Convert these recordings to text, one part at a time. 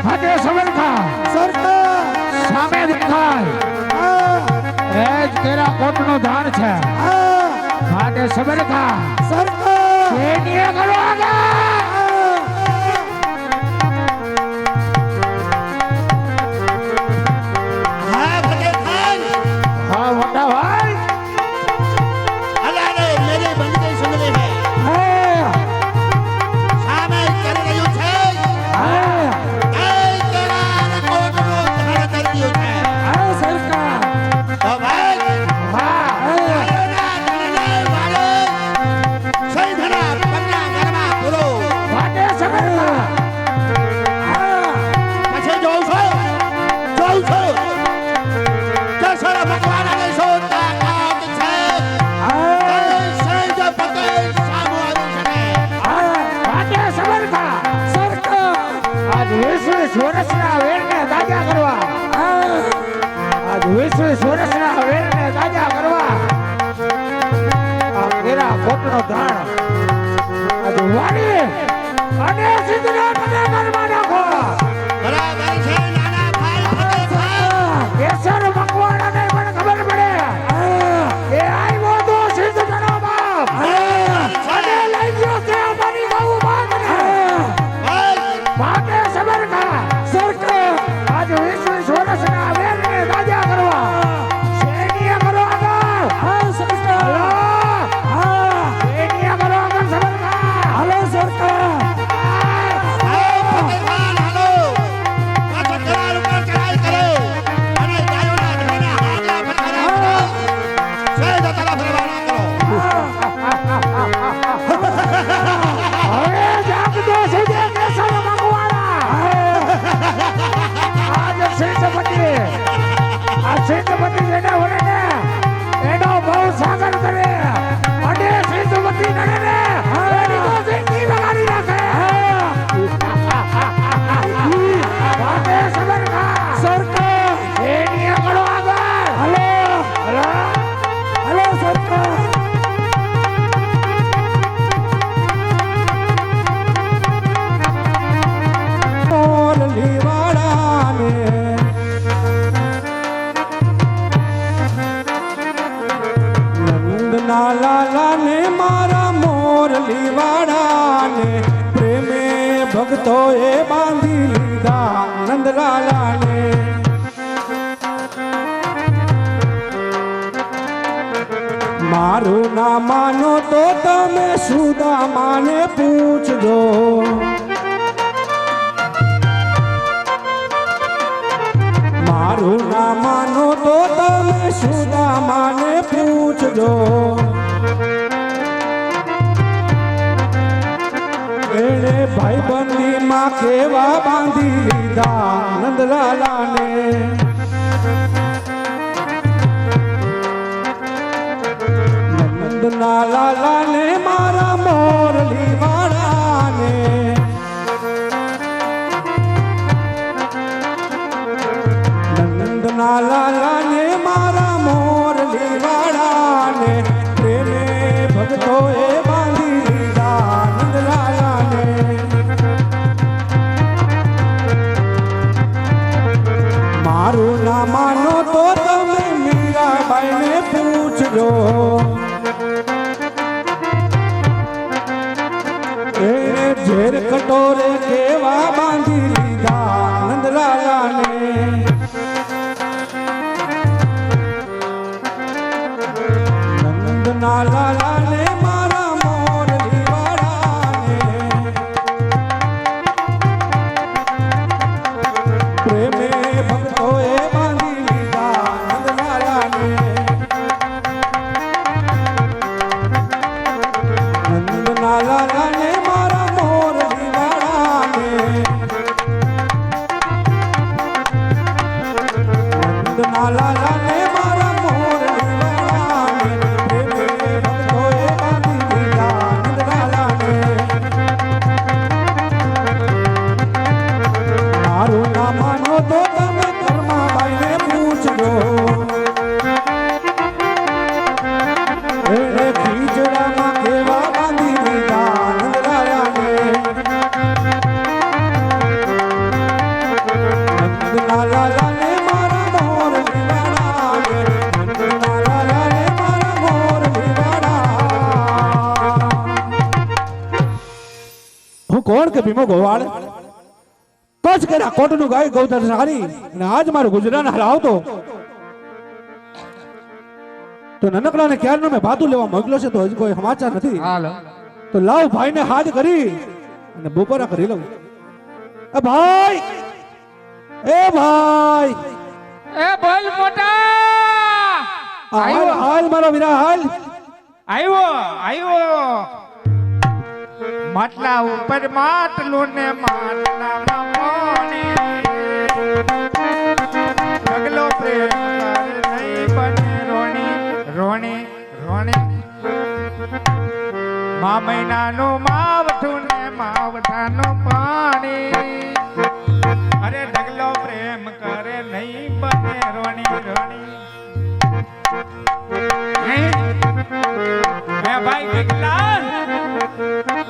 હાથે સવલખા સરકાર સામે દેખાય એ જ તેરા કોટનો ધાર છે હાથે સવલખા સરકાર સૈન્ય કરો આગળ વર્ષના વેરને તાજા કરવા આજ 20 વર્ષના વેરને તાજા કરવા આ તેરા કોટનો ધાણ આજ વાડી અને સિદ્ધના પદે કરવા નાખો બરાબર છે નાના ભાઈ ફતેહ કેસર મકવાણાને પણ ખબર પડે એ આવ્યો તો સિદ્ધનો બાપ અને લઈ ગયો તે અમારી બહુ બાતને માટે સબરખા સરકાર આજ 20 વર્ષના વેરને તાજા કરવા સૈન્ય કરો આગળ હા સરકાર હા સૈન્ય કરો આગળ સબરખા હાલો સરકાર સિદ્ધપતિ જેના વડે એનો બહુ સાગર કરે અને સિદ્ધપતિ નડે ને એની તો જિંદગી બગાડી નાખે વાતે સબરખા સરકાર એની આગળ આગળ હલો હલો હલો સરકાર મોરલી વાળાને લાલા ને મારા મોરલી વાળાને પ્રેમે ભક્તોએ બાંધી લીધા નંદલાલા ને મારું ના માનો તો તમે સુદામાને પૂછજો મારું ના માનો તો તમે સુદામાને પૂછજો એણે ભાઈબંધી માં કેવા બાંધી લીધા નંદલાલા ને નંદના લાલા ને મારા મોરલી વાળા ને નંદના લાલા ને મારા મોરલી વાળા ને પ્રેમે ભક્તોએ બાંધી લીધા નંદલાલા ને મારું ના માનો તો તમે મીરાબાઈ ને પૂછજો એને ઝેર કટોરે કેવા બાંધી લીધા નંદલાલા ને નંદના લાલા ને મારા મોરલી વાળા ને પ્રેમે ભક્તોએ બાંધી લીધા નંદલાલા ને નંદના લાલા ને મારા મોરલી વાળા ને નંદના લાલા ને મારા મોરલી વાળા ને પ્રેમે ભક્તોએ બાંધી લીધા નંદલાલા ને મારું ના માનો તો તમે ધર્માબાઈ ને પૂછજો એને ખીજડામાં કેવા બાંધી લીધા નંદલાલા ને લાલે મારા મોર લીવાડા લાલે મારા મોર લીવાડા હું કોણ કે ભીમો ગોવાળ કચ્છ કર્યા કોટનું ગાય ગૌધર સારી અને આજ મારું ગુજરાન હરાવતો તો નનકડાને ક્યારનો મેં ભાતું લેવા મોકલ્યો છે તો હજી કોઈ સમાચાર નથી હાલો તો લાવ ભાઈને હાથ કરી અને બપોરા કરી લઉં એ ભાઈ એ બોલ મોટા હાલ હાલ મારો વીરા હાલ આવ્યો માટલા ઉપર માટલું ને માટલામાં પાણી ઢગલો પ્રેમ કરે નહીં બને રોણી મા મહિનાનું માવઠું ને માવઠાનું પાણી અરે ઢગલો પ્રેમ કરે નહીં બને રોણી હે ભાઈ વિકલાલ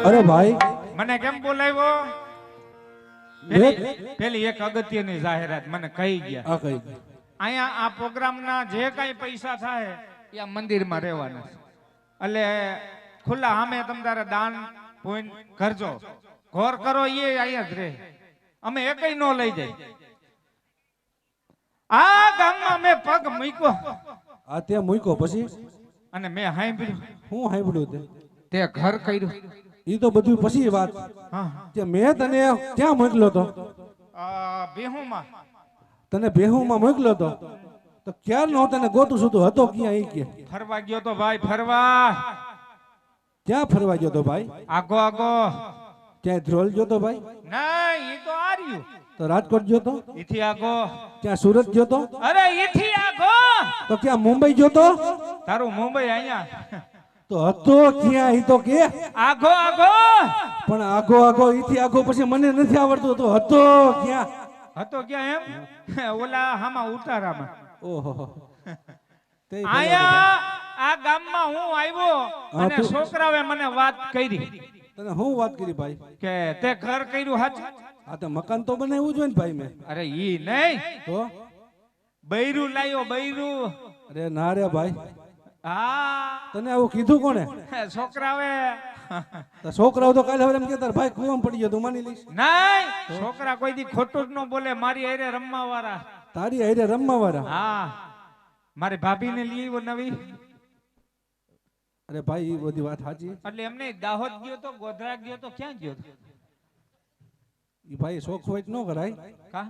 અરે ભાઈ મને કેમ બોલાવ્યો પેલી એક અગત્યની જાહેરાત મને કહી ગયા આ કઈ અહીંયા આ પ્રોગ્રામના જે કઈ પૈસા થાય એ આ મંદિરમાં રહેવાના એટલે ખુલ્લા સામે તમે તારે દાન પુણ્ય કરજો ઘોર કરો એ અહીંયા જ રહે અમે એકઈ નો લઈ જાય આ ગામમાં મેં પગ મૂક્યો આ તે મૂક્યો પછી અને મેં સાંભળ્યું હું સાંભળ્યું તે ઘર કર્યું ઈ તો બધું પછી વાત હા કે મેં તને ક્યાં મોકલ્યો તો બેહુમાં તને બેહુમાં મોકલ્યો તો ક્યારનો તને ગોતું છું તો હતો ક્યાં ઈ કે ફરવા ગયો તો ભાઈ ફરવા ક્યાં ફરવા ગયો તો ભાઈ આગો ક્યાં ધ્રોલ ગયો તો ભાઈ નહીં ઈ તો આર્યું તો રાજકોટ ગયો તો ઈથી આગો ક્યાં સુરત ગયો તો અરે ઈથી આગો તો ક્યાં મુંબઈ ગયો તો તારું મુંબઈ અહીંયા તો હતો ક્યાં ઈ તો કે આગો પણ આગો ઈથી આગો પછી મને નથી આવડતું તો હતો ક્યાં એમ ઓલા હામાં ઉતારામાં ઓહો તે આયા આ ગામમાં હું આવ્યો અને તું- છોકરાએ મને વાત કરી તને હું વાત કરી ભાઈ કે તે ઘર કર્યું હાચું આ તો મકાન તો બનાવ્યું જોઈએ ને ભાઈ મેં અરે ઈ નહીં તો બૈરું લાયો બૈરું અરે ના રે ભાઈ હા તને આવું કીધું કોણે છોકરાએ તો છોકરાઓ તો કાલે હવે એમ કેતા ભાઈ કુવામાં પડી ગયો તું માની લઈશ નહીં છોકરા કોઈ દી ખોટું જ ન બોલે મારી હારે રમવા વાળા તારી હારે રમવા વાળા હા મારી ભાભીને લઈ આવ્યો નવી અરે ભાઈ એ બધી વાત સાચી એટલે એમને દાહોદ ગયો તો ગોધરા ગયો તો ક્યાં ગયો તો? ઈ ભાઈ શોખ હોય ન કરાય કા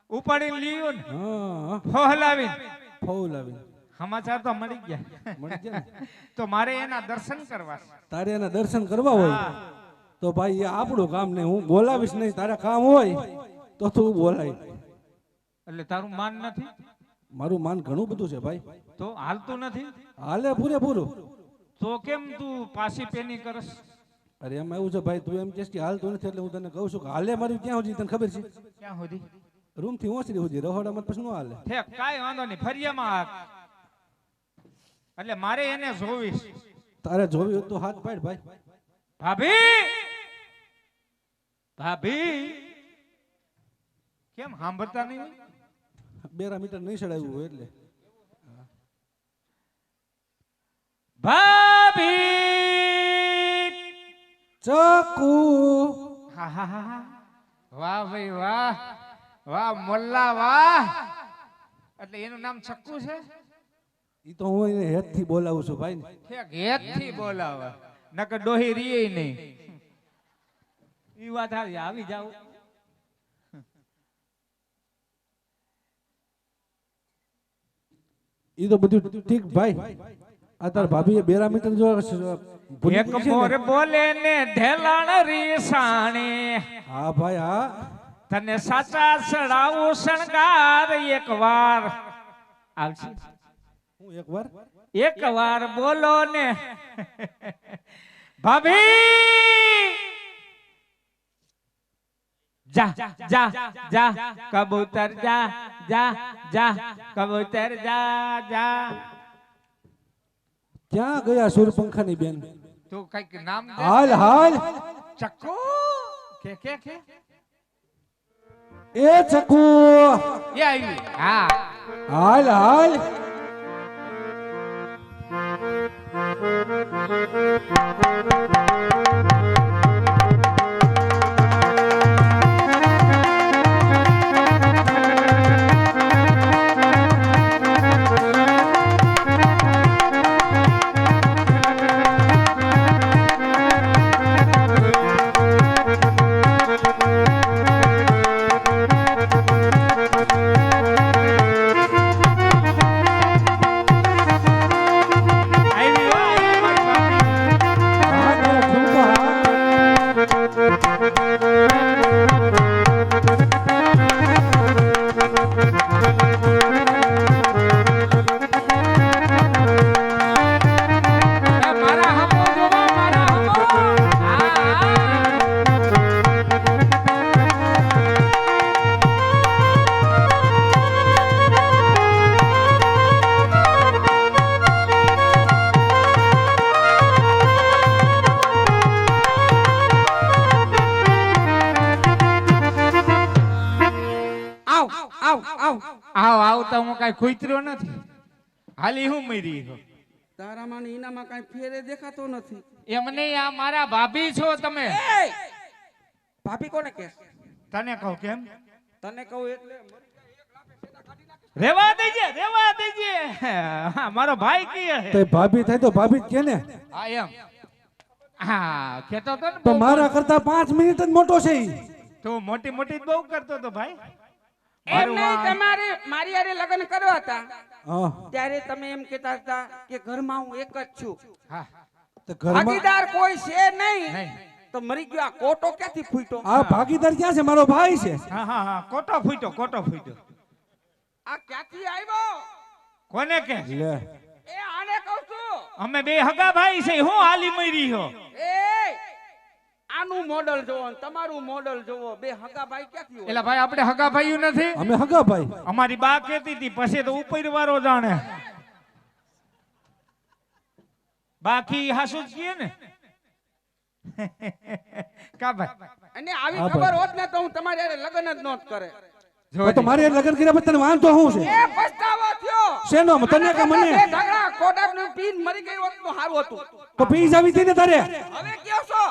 ઉપાડીને લીયો ને હા ફોહલાવીને ફોલ આવી સમાચાર તો મળી ગયા મળી જાય ને. તો મારે એના દર્શન કરવા છે. તારે એના દર્શન કરવા હોય હા. તો ભાઈ એ આપણું કામ નહીં હું બોલાવીશ નહીં તારા કામ હોય તો તું બોલાય એટલે તારું માન નથી મારું માન ઘણું બધું છે ભાઈ તો હાલતું નથી હાલે પૂરેપૂરું તો કેમ તું પાછી પેની કરસ અરે એમાં એવું છે ભાઈ તું એમ કહેશ કે હાલતું નથી એટલે હું તને કહું છું કે હાલે મારું ક્યાં સુધી તને ખબર છે ક્યાં સુધી રૂમ થી ઓસરી સુધી રહોડામાં પછી નો હાલે ઠેક કાઈ વાંધો નહીં ફરિયામાં હાક. એટલે મારે એને જોવીશ તારે જોવી હોય તો હાથ પાડ ભાઈ ભાભી ભાભી કેમ સાંભળતા નહીં હોય? 2 મીટર નહીં ચડાવ્યું હોય એટલે ભાભી ચકુ હા હા હા વાહ ભાઈ વાહ વાહ મોલ્લા વાહ એટલે એનું નામ ચક્કુ છે ઈ તો હું એને હેત થી બોલાવું છું ભાઈ ઠેક હેતથી બોલાવે નકર ડોહી રીએ નહીં ઈ વાત આવી જાવ ઈ તો બધું ઠીક ભાઈ આ તાર ભાભીએ 2 મીટર જો ભૂલી એક ગઈ છે ને? મોર બોલે ને ઢેલાણ રીસાણે હા ભાઈ હા તને સાચા સડાવું શણગાર એકવાર આવશે હું એકવાર એકવાર બોલો ને ભાભી જા જા જા કબૂતર જા જા જા કબૂતર જા જા ક્યાં ગયા સુરપંખાની બેન તું કઈક નામ દે હાલ હાલ ચક્કુ કે એ ચકુ એ આવી હા હાલ હાલ આવી હો, આવી મારી ભાભી. હા તારા ઠુમકો હા એ મારા હમો જોવા, મારા હમો. હા આવ આવ આવ આવ આવતા હું કાઈ ખોઈતર્યો નથી. હાલી હું મરી છો. તારામાં ને ઈનામાં કાંઈ ફેરે દેખાતો નથી. એમ નહીં, આ મારા ભાભી છો તમે. એ ભાભી કોને કહે? તને કહું કેમ? તને કહું એટલે રેવા દેજે, રેવા દેજે. હા, મારો ભાઈ કીએ તો ભાભી થાય તો ભાભી જ કે ને હા એમ. હા કેતો તો ને તો બહુ મારા કરતા 5 મિનિટ જ મોટો છે ઈ. તું મોટી મોટી બહુ કરતો તો ભાઈ. એમ મારું નહીં, વાંક. તમારે મારી હારે લગ્ન કરવા હતા હા ત્યારે તમે એમ કહેતા હતા કે ઘરમાં હું એક જ છું, હા તો ઘરમાં ભાગીદાર કોઈ છે નહીં. નહીં. તો મરી ગયો આ કોટો ક્યાંથી ફૂટ્યો? આ ભાગીદાર ક્યાં છે? મારો ભાઈ છે. હા હા હા કોટો ફૂટ્યો, કોટો ફૂટ્યો. આ ક્યાંથી આવ્યો? કોને કે? લે એ આને કહું છું. અમે બે હગા ભાઈ છે. હું હાલી મરી છો. એ આનું મોડલ જોવો ને તમારું મોડલ જોવો, બે હગા ભાઈ ક્યાંથી હોય? એલા ભાઈ આપણે હગા ભાઈઓ નથી. અમે હગા ભાઈ. અમારી બા કહેતી હતી, પછી તો ઉપર વાળો જાણે. બાકી હાસુ જ કીએ ને. કા ભાઈ? અને આવી હા, ખબર ભાઈ. હોત ને તો હું તમારી હારે લગ્ન જ નોત કરે. તો મારે લગ્ન કર્યા પછી તને વાંધો શું છે? એ પસ્તાવો થયો. શેનો? તને કે મને? બે ઢગલા કોડાનું પીન મરી ગઈ હોત તો સારું હતું. તો પી જાવી હતી ને તારે. હવે કયો છો?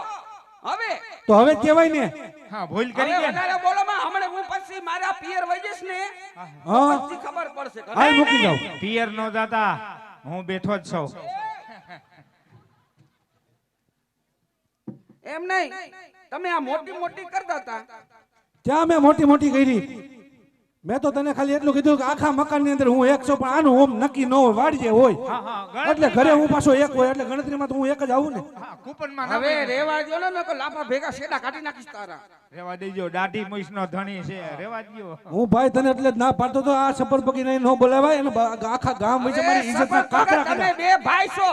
હવે તો હવે જ કહેવાય ને. હા ભૂલ હવે કરી ગયા. વધારે બોલો માં હમણે હું પછી મારા પિયર વઈ જઈશ ને હા પછી ખબર પડશે. હાલ મૂકી જાવ. પિયર નો જાતા, હું બેઠો જ છું. એમ નહીં, તમે આ મોટી મોટી કરતા હતા. ત્યાં મેં મોટી મોટી કરી. મેં તો તને ખાલી એટલું કીધું કે આખા મકાનની અંદર હું 100, પણ આનું ઓમ નક્કી ન હોય, વાડીએ હોય. હા હા એટલે ઘરે હું પાછો એક હોય, એટલે ગણતરીમાં તો હું એક જ આવું ને. હા કૂપનમાં હવે હવે રેવા દો ને નકર લાફા ભેગા શેડા કાઢી નાખીશ તારા. રેવા દેજો. દાઢી મૂછ નો ધણી છે. રેવા દ્યો. હું ભાઈ તને એટલે જ ના પાડતો તો આ સફર પગી નહીં ન બોલાવાય, અને આખા ગામ વચ્ચે મારી ઇજ્જતના કાકરા તમે કાઢ્યા. બે ભાઈ છો.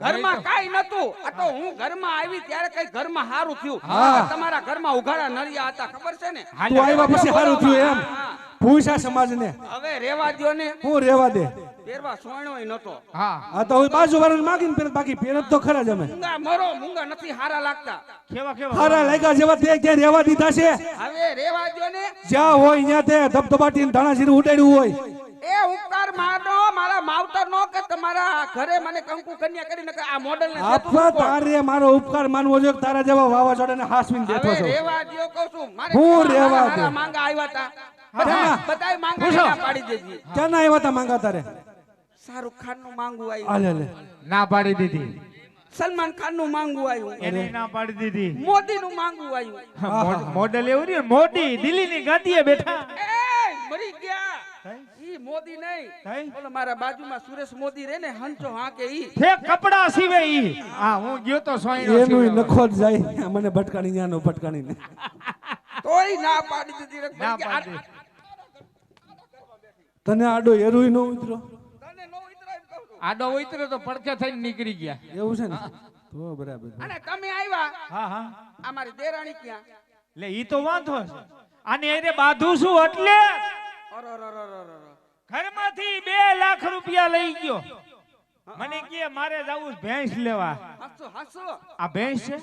ઘરમાં કાઈ નતું. આ તો હું ઘરમાં આવી ત્યારે કઈ ઘરમાં સારું થયું. હા. તમારા ઘરમાં ઉઘાડા નરિયા હતા, ખબર છે ને? તું આવ્યા પછી સારું થયું એમ. હા. ભૂસા સમાજને હવે રેવા દ્યો ને. હું રેવા દે. પહેરવા સોયણોય નતો. હા આ તો હવે બાજુ વાળાને માગીને પહેરત, બાકી પહેરત તો ખરા જ અમે. મૂંગા મરો, મૂંગા નથી હારા લાગતા. કેવા કેવા ખારા લાગ્યા જેવા તે ક્યાં રેવા દીધા છે? હવે રેવા દ્યો ને. જ્યાં હોય ત્યાં તે ધબધબાટીને ધાણા જીરું ઉડાડ્યું હોય. એ ઉપકાર મારનો મારા માવતર નો કે તમારા ઘરે મને કંકુ કન્યા કરીને કે આ મોડલ ને આપવા તારે મારો ઉપકાર માનવો જોઈએ કે તારા જેવા વાવાઝોડાને હાસવીને બેઠો હવે છો. રેવા દ્યો કહું છું. મારે હું કેવા રેવા હારા દે. માંગા આવ્યા હતા. હા. બધાય માંગા પૂછો. ના પાડી દેજી. ક્યાંના આવ્યા તા માંગા તારે? શાહરુખ ખાન નું માંગવું આવ્યું, હાલે લે. ના પાડી દીધી. સલમાન ખાન નું માંગવું આવ્યું, એની ના પાડી દીધી. મોદી નું માંગવું આવ્યું. મોડેલ એવું રહ્યું. મોટી દિલ્હીની ગાદીએ બેઠા. એ મરી ગયા. ઈ મોદી નહીં, થઈ? ઓલો મારા બાજુમાં સુરેશ મોદી રે ને હંચો હા કે ઈ. ફેક કપડા સીવે ઈ. હા હું ગયો તો સોયણો એનું સીવે. નખો જ જાય મને ભટકાણી ન્યાનો ભટકાણીને. તોય ના પાડી દીધી રે. ના મરી ગયા. પાડી. તને આડો એરુય નો ઉતરો. તને નો ઉતરાય એમ કહું છું. આડો ઉતર્યો તો પડખે થઈને નીકળી ગયા. એવું છે ને? તો બરાબર. અને તમે આવ્યા, હા હા આ મારી દેરાણી ક્યાં? લે ઈ તો વાંધો છે. આને એને બાંધું છું એટલે અરરરરરરર. ઘરમાંથી 2 લાખ રૂપિયા લઈ ગયો. મને કહે મારે જાવું છે ભેંસ લેવા. હસો હસો. આ ભેંસ છે?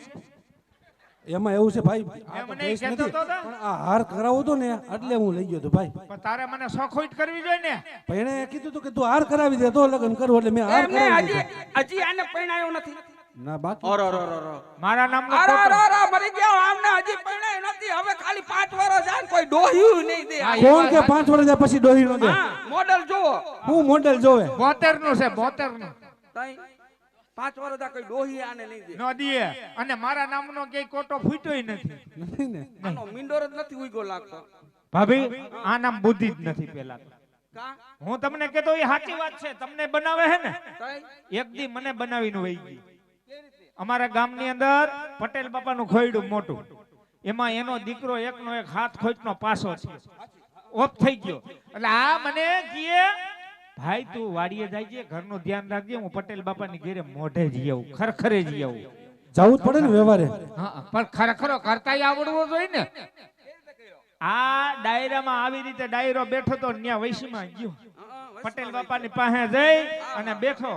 એમાં એવું છે ભાઈ આ એ તો મને કેસ કહેતો નથી તો ને. પણ આ હાર કરાવો તો ને એટલે હું લઈ ગયો તો ભાઈ પણ તારે મને સોખોઈટ કરવી જોઈએ ને. પણ એણે કીધું હતું કે તું હાર કરાવી દે તો લગ્ન કરું એટલે મેં હાર એમને કરાવી હજી દીધું. હજી આને પરણાયો નથી. ના બાકી ઓરો રો રો રો. મારા નામનો અરે ખોટો. અરે અરે મરી ગયો આમને હજી પરણાયો નથી. હવે ખાલી 5 વર્ષ જાય ને કોઈ ડોહ્યું નહીં દે. હા, કોણ કે 5 વર્ષ જાય પછી ડોહી નો દે હા મોડલ જુઓ. હું મોડેલ જોવે 72 નું છે 72 નું. તઈ 5 વર્ષ જાય કોઈ ડોહી આને નહીં દે. ન દીએ અને મારા નામનો ક્યાંય કોટો ફૂટ્યોય નથી. નથી ને આનો મિંડોર જ નથી ઉઈગો લાગતો. ભાભી આ નામ બુદ્ધિ જ નથી પેલા તો. કા હું તમને કહેતો એ સાચી વાત છે. તમને બનાવે છે ને તઈ એક દી મને બનાવીને વહી ગઈ. અમારા ગામની અંદર પટેલ બાપાનું ખોયડું મોટું, એમાં એનો દીકરો એકનો એક હાથ ખોટનો પાસો છે, ઓફ થઈ ગયો. એટલે આ મને કહે ભાઈ તું વાડીએ જાય છે, ઘરનું ધ્યાન રાખજે, હું પટેલ બાપાની ઘેરે મોઢે જઈ આવું, ખરખરે જઈ આવું. જવું જ પડે ને વ્યવહારે. હા પણ ખરેખરો કરતાય આવડવો જોઈએ ને. આ ડાયરામાં આવી રીતે ડાયરો બેઠો તો ન્યા વૈશીમાં ગયો, પટેલ બાપાની પાસે જઈ અને બેઠો.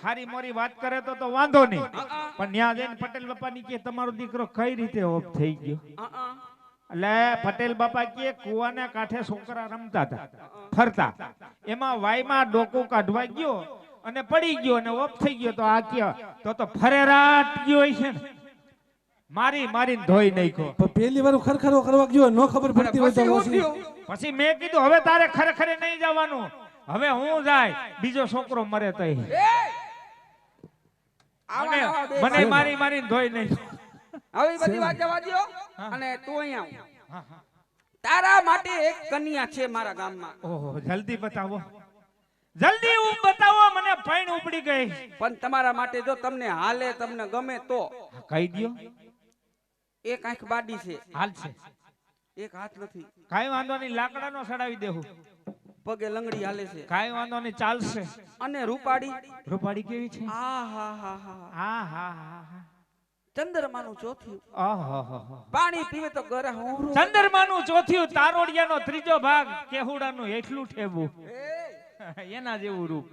હારી મોરી વાત કરે તો વાંધો નહીં, પણ ન્યા જઈને પટેલ બાપાની કે તમારો દીકરો કઈ રીતે ઓફ થઈ ગયો. એટલે પટેલ બાપા કે કુવાના કાંઠે છોકરા રમતા હતા, ફરતા, એમાં વાયમાં ડોકું કાઢવા ગયો અને પડી ગયો અને ઓફ થઈ ગયો. તો આ કે તો ફરેરાટ ગયો છે ને, મારી મારીને ધોઈ નાખ્યો. પણ પહેલી વાર ખરખરો કરવા ગયો ન ખબર પડતી હોય તો પછી પછી હું થયું? પછી મેં કીધું હવે તારે ખરેખરે નહીં જવાનું, હવે હું જાય, બીજો છોકરો મરે તો આવા નવા બે મને ભાઈઓ. મારી મારીને ધોઈ નહીં. હવે ઈ બધી વાત જવા દ્યો અને તું અહીંયા આવ. તારા માટે એક કન્યા છે મારા ગામમાં, ઓહો જલ્દી બતાવો, જલ્દી બતાવો, મને પૈણ ઉપડી ગઈ. પણ તમારા માટે જો તમને હાલે, તમને ગમે તો કહી દ્યો. એક આંખ બાડી છે, હાલ છે, એક હાથ નથી, કાઈ વાંધો નહીં, લાકડાનો સડાવી દેવું, પગે લંગડી હાલે છે, કાઈ વાંધો નહીં, ચાલશે. અને રૂપાડી રૂપાડી કેવી છે? આ હા હા હા હા હા હા. ચંદ્રમાનું ચોથું, આહાહા. પાણી પીવે તો ગરે હોરું. ચંદ્રમાનું ચોથિયું, તારોડિયાનો ત્રીજો ભાગ, કેહુડાનું એટલું ઠેબું, એના જેવું રૂપ.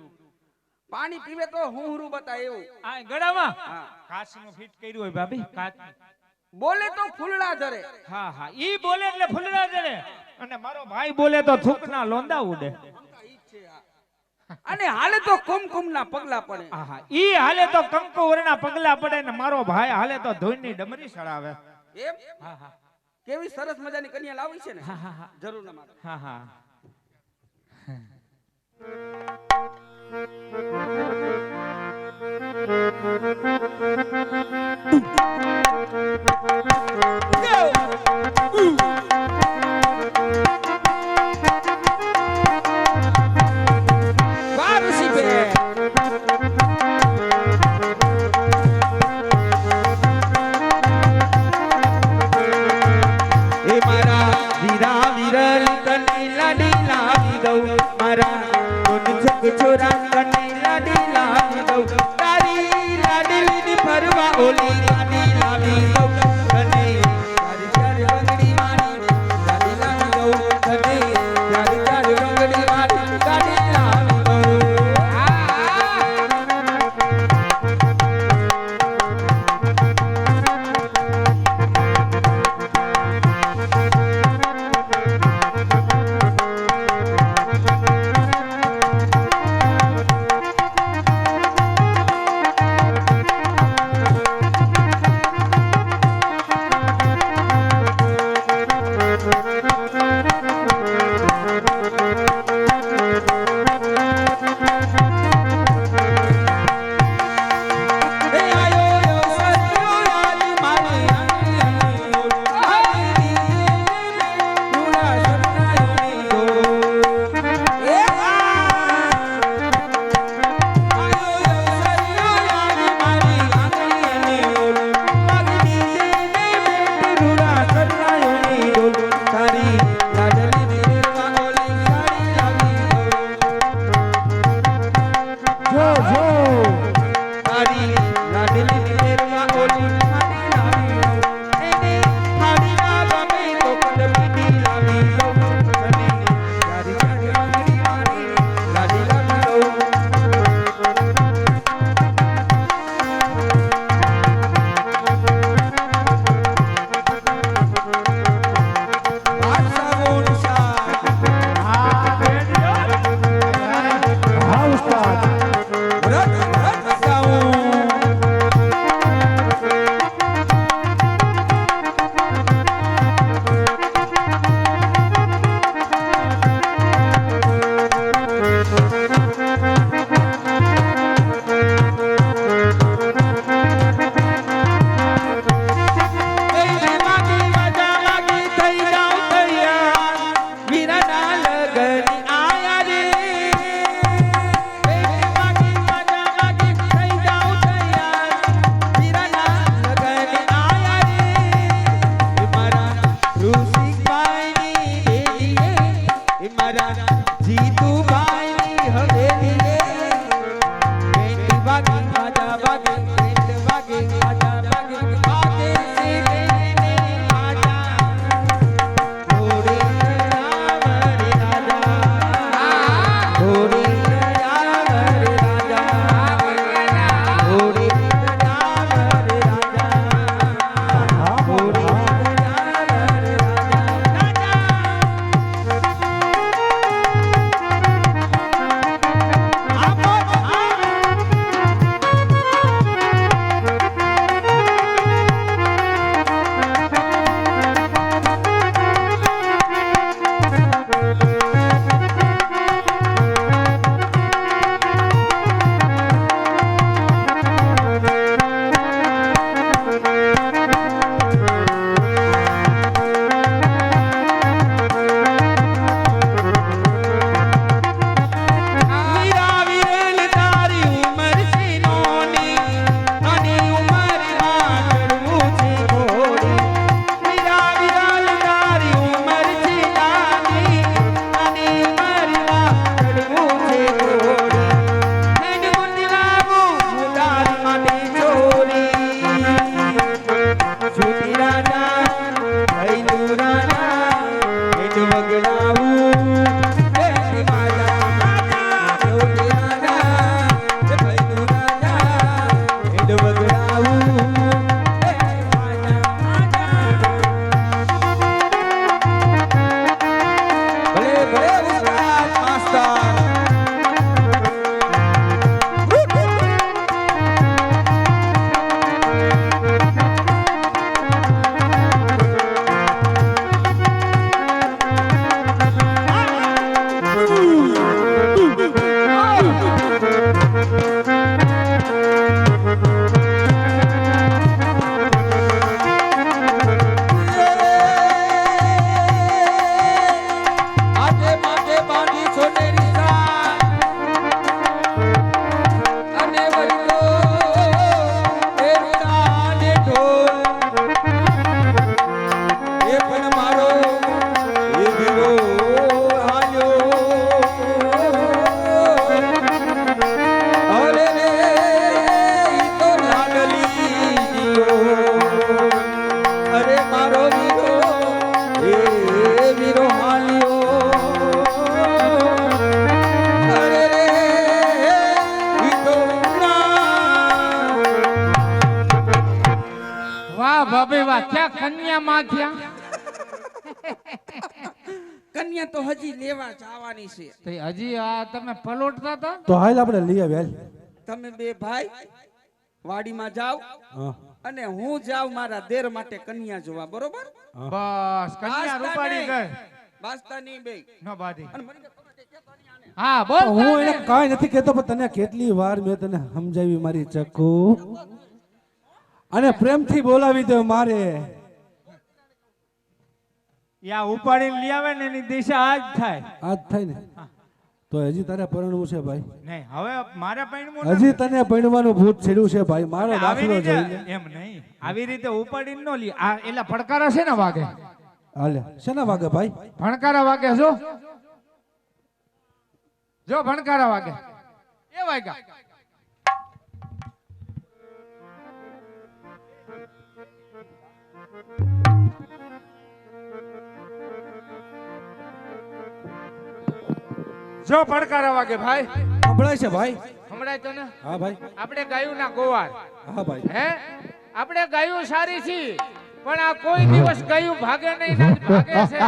પાણી પીવે તો હોરું બતા એવું. આ ગળામાં હા. કાચનું ફિટ કર્યું હોય ભાભી, કાચ. બોલે તો ફૂલડા જરે. હા હા, ઈ બોલે એટલે ફૂલડા જડે, અને મારો ભાઈ બોલે તો થૂકના લોંદા ઉડે. અને હાલે તો કુમકુમ ના પગલા પડે. આહા, ઈ હાલે તો કંકુ વરના પગલા પડે ને મારો ભાઈ હાલે તો ધોઈની ડમરી સડાવે. એમ હા હા કેવી સરસ મજાની કન્યા લાવી છે ને. હા હા હા. જરૂર ના મારે. હા હા. વાહ ઋષિબેન. એ મારા વીરા વિરલ કને લાડી લાવી દઉં, મારા દોન છક છોરા કને લાડી લાવી દઉં, તારી લાડલીની ફરવા ઓલી ગાડી લાવી દઉં, કને ચાર ચાર બંગડી વાળી ગાડી લાવી દઉં, કને ચાર ચાર બંગડી વાળી ગાડી લાવી દઉં. એ આયો યો સત્યો યાદ મારી આંગળી આંગળી પૂરા સપનાયોની દો. એ આયો યો સત્યો યાદ મારી આંગળી માગી દેને બેટ પૂરા સપનાયોની દો, તારી લાડલી દેવા ઓલી સાડી લાવી દો. ભાભી વાહ ક્યાં કન્યા માં થયા કન્યા તો હજી લેવા જવાની છે. તો હજી આ તમે પલોટતા હતા તો હાલ આપણે લઈ આવ્યા હાલ. તમે બે ભાઈ વાડીમાં જાઓ હા અને હું જાઉં મારા દેર માટે કન્યા જોવા, બરોબર? બસ કન્યા રૂપાડી ગઈ બાસ્તા નહીં બે. ન બાધી અને મને ખબર છે કે કન્યાને હા બોલ હું એને કાંઈ નથી કહેતો, પણ તને કેટલી વાર મેં તને સમજાવી મારી ચક્કુ, અને પ્રેમથી બોલાવી દે મારે. યા ઉપાડીને લઈ આવે ને એની દિશા આજ થાય આજ થાય ને તો હજી તારે પરણવું છે ભાઈ, નહીં હવે મારે પૈણવું હજી તને પરણવાનું ભૂત છેડ્યું છે ભાઈ. મારો આવી દાખલો જોઈ લે. રીતે એમ નહીં આવી રીતે ઉપાડીને ન લી આ એલા પડકારા છે ને વાગે હાલે શેના વાગે ભાઈ? ભણકારા વાગે જો ભણકારા વાગે એ વાગ્યા જો પડકારા વાગે ભાઈ સંભળાય છે ભાઈ? હમણાં તો ને હા ભાઈ. આપણે ગાયું ના ગોવાર હા ભાઈ. હે આપણે ગાયું સારી છે પણ આ કોઈ દિવસ ગાયું ભાગે નહીં ને ભાગે છે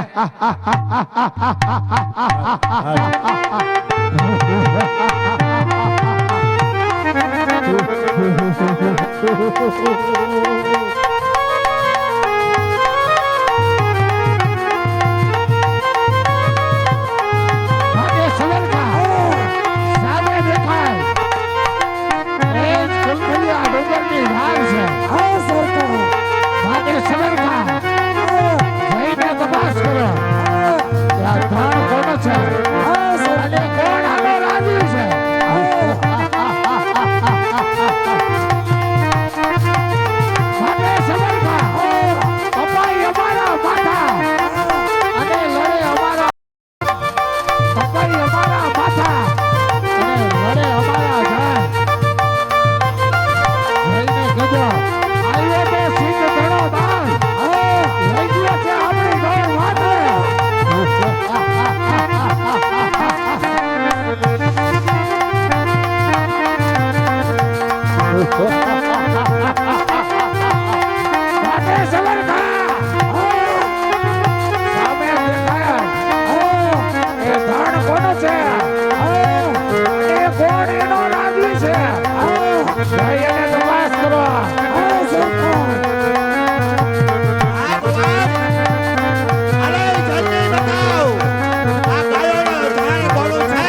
ભાગે સવરકા સામે દેખાય એ જ કુલકુલિયા ડુંગરની ધાર છે. હા સરકાર ભાગે સવરકા જઈને તપાસ કરો આ ધાર કોનો છે અને કોણ આનો રાજી છે. ભાગે સવરકા અપાઈ અમારા માથા અને લડે અમારા પકડી અમારા માથા અને લડે અમારા જાન. જઈને કહેજો આવ્યો તો સિંહ ઘણો દાન લઈ ગયો છે આપણી ગૌ માથે. ભાગે સવરકા સામે દેખાય એ ધાન કોનો છે એ કોણ એનો રાજી છે જઈ એને તપાસ કરો. અરે જલ્દી બતાવો આ ગાયોનો ધાન કોનો છે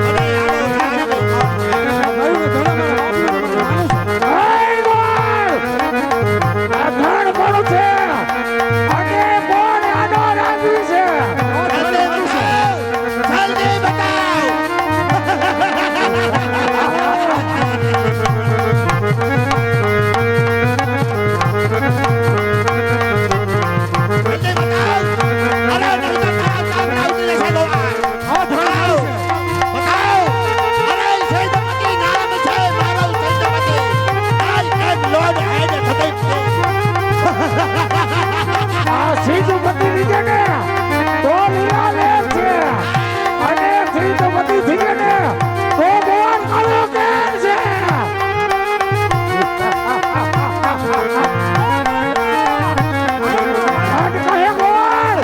અને આનો રાજ કોણ છે? એ ગોળ! આ ધાન કોનો છે અને કોણ આનો રાજી છે. જલ્દી બતાવો જલ્દી બતાવો અરે નહીં બતાવો કામ આવતી રહેશે ગોવા બતાવો અરે સૈદપતિ નામ છે મારો સૈદપતિ આઈ એમ લોર્ડ હેડ થતી આ સિદ્ધપતિ લીધે ને તો લીલા લેર છે અને સિદ્ધપતિ થઈએ ને તો ગોળ કાળો કેર છે. આજ કહે ગોળ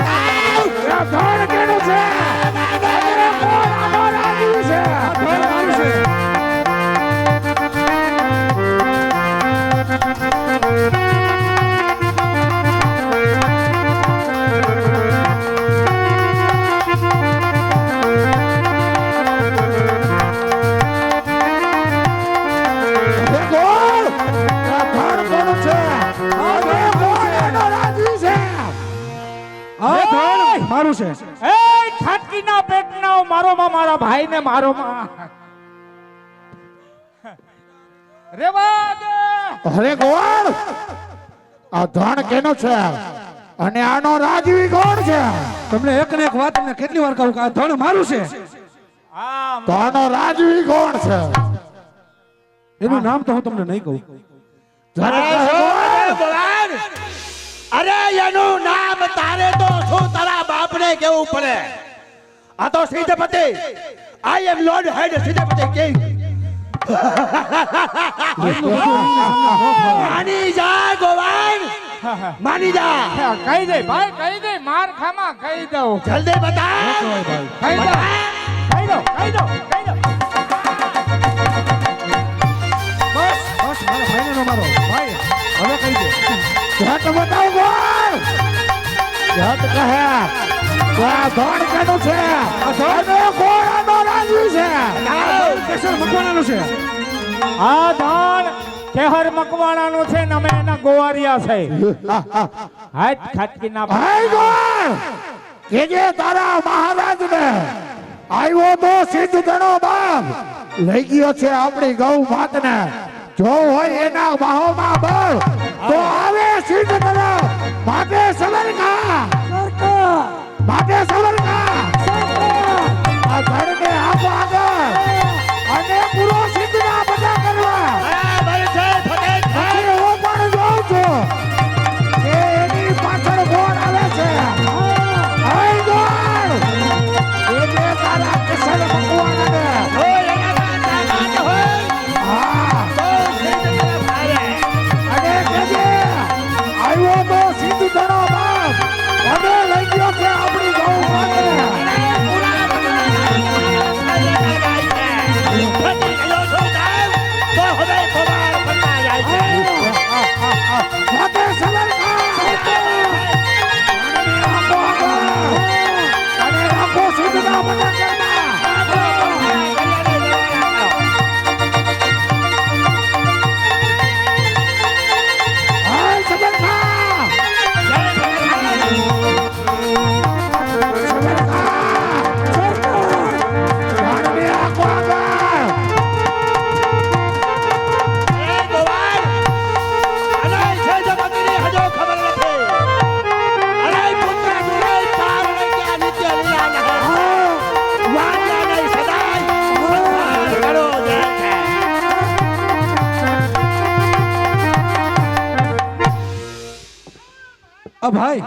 આ ધણ કેનું છે અને કોણ આનો રાજી છે. એ ગોળ આ ધણ કોનું છે અને કોણ આનો રાજી છે. આ ધણ મારું છે. એ ખાટકીના પેટના મારો માં મારા ભાઈને મારો માં રેવા દે અરે ગોળ આ ધણ કેનો છે અને આનો રાજી કોણ છે. તમને એક ને એક વાત તમને કેટલી વાર કહું કે આ ધણ મારું છે. આ તો આનો રાજી કોણ છે. એનું નામ તો હું તમને નહીં કહું. અરે એનું નામ તારે તો શું તારા બાપને કેવું પડે? આ તો સિદ્ધપતિ આઈ એમ લોર્ડ હેડ સિદ્ધપતિ કિંગ આની જા ગોવાન માની જા કહી દે ભાઈ, કહી દે, માર ખામાં કહી દઉં. જલ્દી બતા કહી દો, કહી દો, કહી દો, કહી દો. બસ બસ મારા ભાઈને નો મારો ભાઈ હવે કહી દે જટ બતાવ બોલ જટ કહે આ ધોણ કેનું છે આ ધોણ કોળાનો રાજવી છે કેસર મકવાણાનું છે આ ધાન કેહર મકવાણાનું છે ને અમે એના ગોવારિયા છે. હાથ ખાટકી ના ભાઈ ગોળ કે જે તારા મહારાજ ને આવ્યો તો સિદ્ધ ધણો બાપ લઈ ગયો છે આપણી ગૌ માત ને જો હોય એના બાહોમાં બળ તો આવે સિદ્ધ ધણો માટે સવરકા માટે સવરકા આ ધણને આપો આગળ અને પૂરો સિદ્ધના બધા કરવા બરાબર છે ફતેહ ખાન. અને હું પણ જોઉં છું કે એની પાછળ કોણ આવે છે હાય ગોળ એ જે તારા કેસર મકવાણાને હોય એના તાકાત હોય હા તો સિદ્ધ તરફ આવે. અને કેજે આવ્યો તો સિદ્ધ ધણો બાપ અને લઈ ગયો છે આપણી ગૌ માને ફતેહ ગયો છો સાહેબ, તો હવે કુમાર બનતા જાય છે. માટે સવરકા અને રાખો સિદ્ધના બધા કરવા હાય સવરકા વાણને આખો આગળ એ ગોવાળ, અનાય છે જગતની હજુ ખબર નથી. અનાય પુત્ર જોડે ચાર વાગ્યા નીચે લઈ આવ્યા છે. વાગ્યા નહીં સદાય સન્માન કરો જાય છે. ભાઈ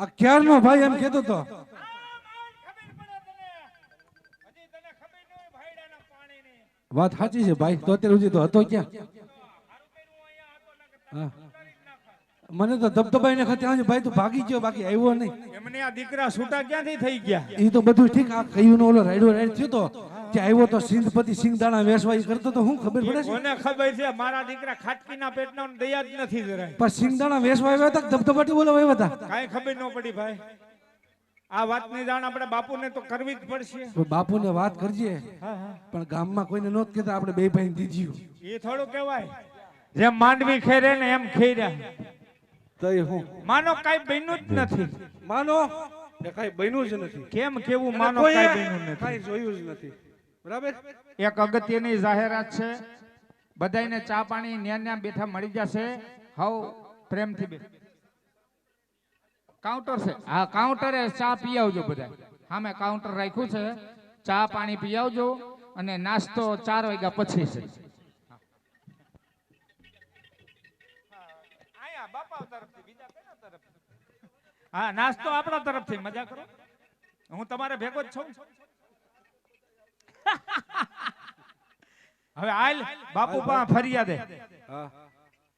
આ ક્યારનો ભાઈ એમ કહેતો તો વાત સાચી છે ભાઈ તો અત્યારે સુધી તો હતો ક્યાં હા. મને તો ધબધબાઈને ખાતે આજે ભાઈ તું ભાગી ગયો બાકી આવ્યો નહીં એમને આ દીકરા છૂટા ક્યાંથી થઈ ગયા? એ તો બધું ઠીક આ કયું નો ઓલો રાઈડો રાઈડ થયો તો ત્યાં આવ્યો તો સિંધપતિ સિંગદાણા વેસવા ઈ કરતો તો હું ખબર પડે છે કોને ખબર છે મારા દીકરા ખાટકીના પેટનો દયા જ નથી જરાય. પણ સિંગદાણા વેસવા આવ્યા હતા કે ધબધબાટી બોલવા આવ્યા હતા કાંઈ ખબર ન પડી ભાઈ. આ વાતની જાણ આપણે બાપુને તો કરવી જ પડશે. તો બાપુને વાત કરજે પણ ગામમાં કોઈને નહોત કહેતા આપણે બે ભાઈ દીધ્યું એ થોડું કહેવાય. જેમ માંડવી ખેરે ને એમ ખેર્યા. તો એ હું માનો કાંઈ બન્યું જ નથી. માનો એ કાઈ બન્યું જ નથી કેમ કેવું માનો કોઈએ કાંઈ બન્યું નથી. કાંઈ જોયું જ નથી બરાબર એક અગત્યની જાહેરાત છે. બધાયને ચા પાણી ન્યા બેઠા મળી જશે. હાવ પ્રેમથી બે કાઉન્ટર છે. હા કાઉન્ટરે ચા પી આવજો બધા. સામે કાઉન્ટર રાખ્યું છે. ચા પાણી પી આવજો અને નાસ્તો 4 વાગ્યા પછી છે. હા નાસ્તો આપણા તરફથી. મજા કરો, હું તમારે ભેગો જ છું. હવે હાલ બાપુ પા ફરિયાદે. હા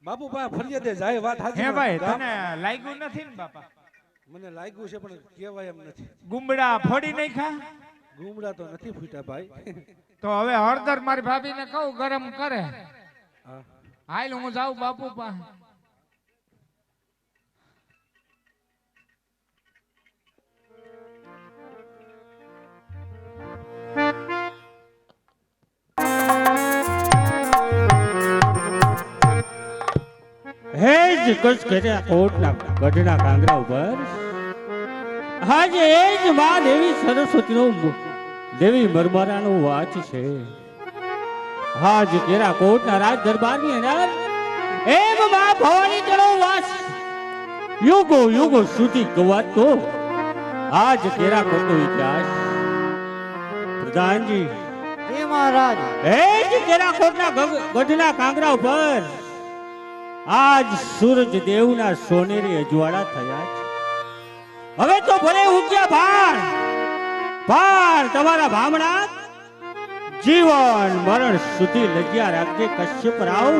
બાપુ પા ફરિયાદે જાય વાત સાચી હે ભાઈ તને લાગ્યું નથી ને બાપા? મને લાગ્યું છે પણ કહેવાય એમ નથી ગુમડા ફોડી નહીં ખા. ગુમડા તો નથી ફૂટ્યા ભાઈ તો હવે હળદર મારી ભાભીને કહું ગરમ કરે. હા હાલ હું જાઉં બાપુ પા. હેજ કસ કર્યા કોટના ગઢના કાંગરા ઉપર આજે એજ માં દેવી સરસ્વતીનો દેવી મરમરાનો વાચ છે. આજ કેરા કોટના રાજ દરબારની અંદર એમ માં ભવાની ચડો વાસ યુગો યુગો સુધી ગવાતો આજ કેરા કોટનો ઇતિહાસ. પ્રધાનજી જય મહારાજ. એજ કેરા કોટના ગઢના કાંગરા ઉપર આજ સૂરજ દેવના સોનેરી અજવાળા થયા છે. હવે તો ભલે ઉગ્યા ભાણ પણ તમારા ભામણા જીવન મરણ સુધી લજ્યા રાખજે કશ્યપ રાવ.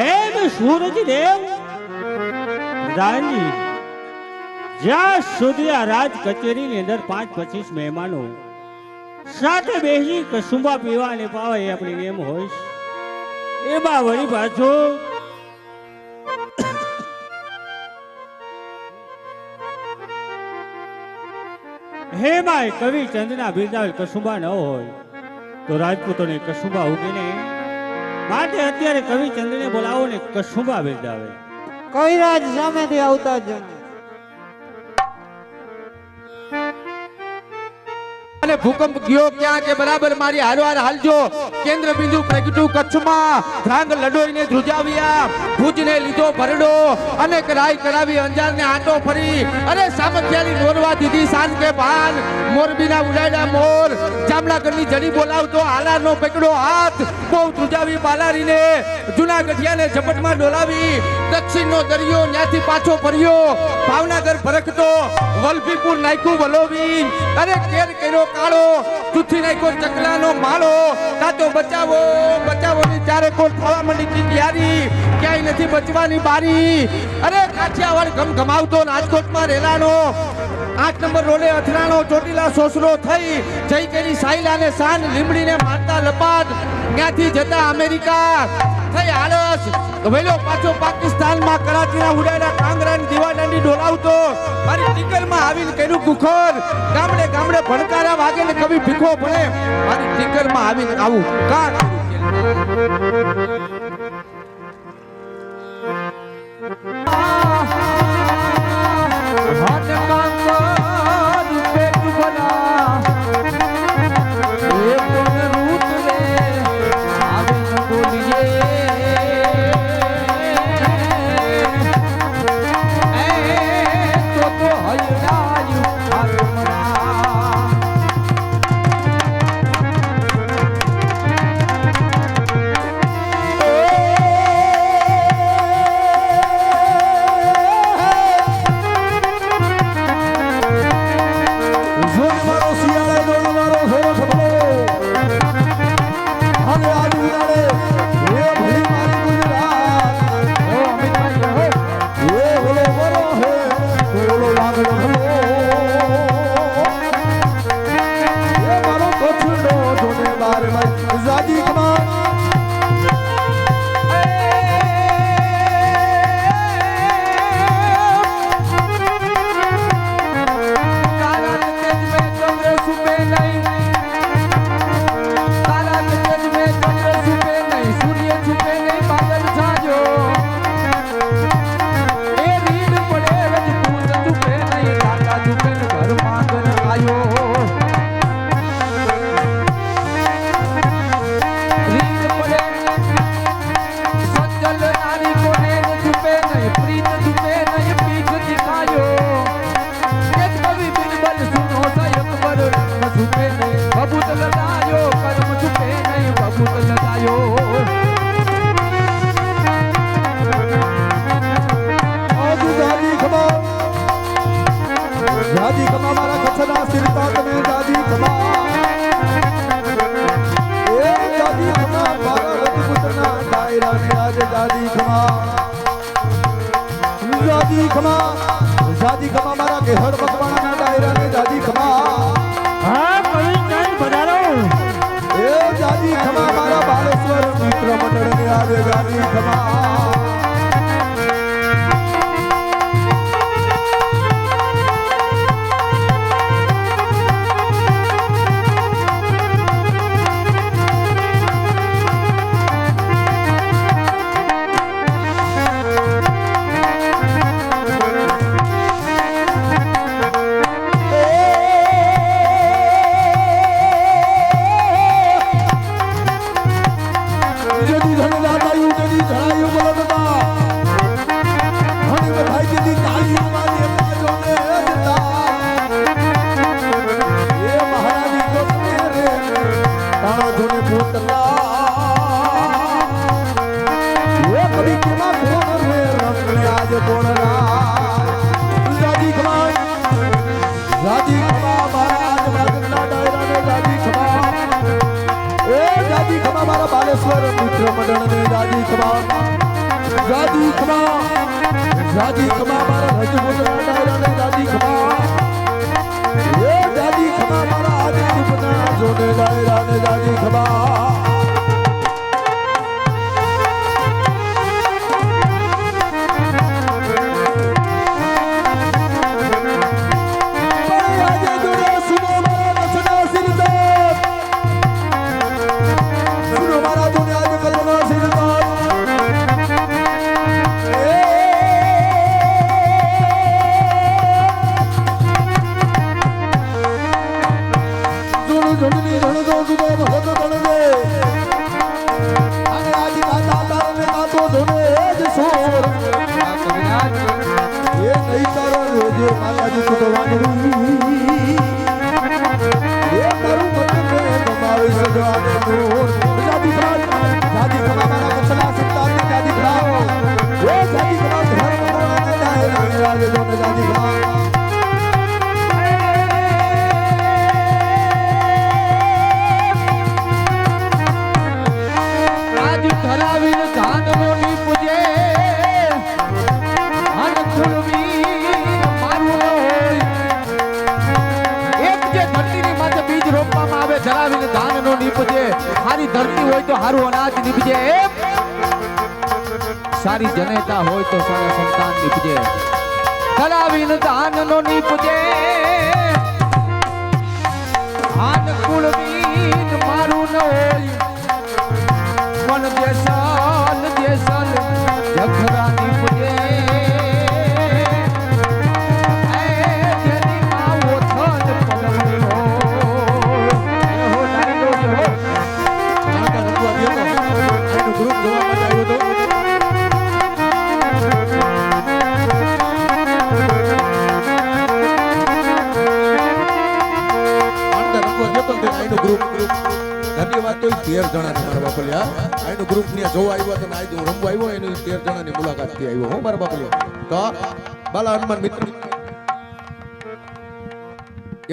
એમ સૂરજ દેવ રાની જ્યાં સુધી આ રાજ કચેરીની અંદર 5-25 મહેમાનો સાથે બેસી કસુંબા પીવાને પાવે એ આપણી એમ હોય એમાં વળી પાછો હેમાય કવિ ચંદના બિરદાવેલ કસુંબા ન હોય તો રાજપૂતોને કસુંબા ઉગે ને. માટે અત્યારે કવિ ચંદ્રને બોલાવો ને કસુંબા બિરદાવે. કવિરાજ સામેથી આવતા જ અને ભૂકંપ ગયો ક્યાં કે બરાબર મારી હારવાર હાલજો. કેન્દ્ર બિંદુ પ્રગટ્યું કચ્છમાં, ધ્રાંગ લડોઈને ધ્રુજાવ્યા, ભુજને લીધો ભરડો, અનેક રાય કરાવી અંજારને આંટો ફરી. અરે સામખિયાની નોરવા દીધી શાન કે ભાન, મોરબીના ઉડાડ્યા મોર, જામનગરની જડી બોલાવતો આલારનો પકડો હાથ, બહુ ધ્રુજાવી બાલારીને, જૂનાગઢિયાને ઝપટમાં ડોલાવી, દક્ષિણનો દરિયો ન્યાથી પાછો ફર્યો, ભાવનગર ભરખતો, વલભીપુર નાખ્યું વલોવી, અરે કેર કર્યો કાળો, ચૂથી નાખ્યો ચકલાનો માળો, કાતો બચાવો બચાવો ની ચારે કોર થવા માંડી તૈયારી, ક્યાંય નથી બચવાની બારી. અરે કાઠિયાવાડ ગમગમાવતો રાજકોટમાં રેલાનો, 8 નંબર રોડે અથડાણો, ચોટીલા સોસરો થઈ, જઈ કેરી સાયલાને શાન, લીમડીને મારતા લપાટ, ત્યાંથી જતા અમેરિકા થઈ આળસ, વેલો પાછો પાકિસ્તાનમાં કરાચીના ઉડાડા કાંગરાની દીવાદાંડી ડોલાવતો, મારી ટીકરમાં આવીને કર્યું કુખર, ગામડે ગામડે ભણકારા વાગે ને કવિ ભીખો ભણે, મારી ટીકરમાં આવીને આવું કા જાદી ખમા મારા કે હર ભગવાનના ડાયરા ને જાદી ખમા. હા કવિ ચાઈ પધારો. એ જાદી ખમા મારા બાલેશ્વર મિત્ર મંડળ ને આવે જાદી ખમા. દાદી ખમા મારા બાલેશ્વર મિત્ર મંડળને દાદી ખમા દાદી ખમા મારા રજપૂતના ડાયરાને દાદી ખમા એ દાદી ખમા મારા આદિપુરના જોને ડાયરાને દાદી ખમા સારી ધરતી હોય તો સારું અનાજ નીપજે સારી જનેતા હોય તો સારા સંતાન નીપજે ધરાવીને દાન નો નીપજે આન કુળવીન મારું ન હોય મન દેસલ જખરા નીપજે ધન્યવાદ તો 13 જણા મારા બાપલિયા આનું ગ્રુપ ને જોવા આવ્યો તો આજ હું રમવા આવ્યો એની 13 જણાની મુલાકાત થી આવ્યો હું મારા બાપલિયા તો બાલા હનુમાન મિત્ર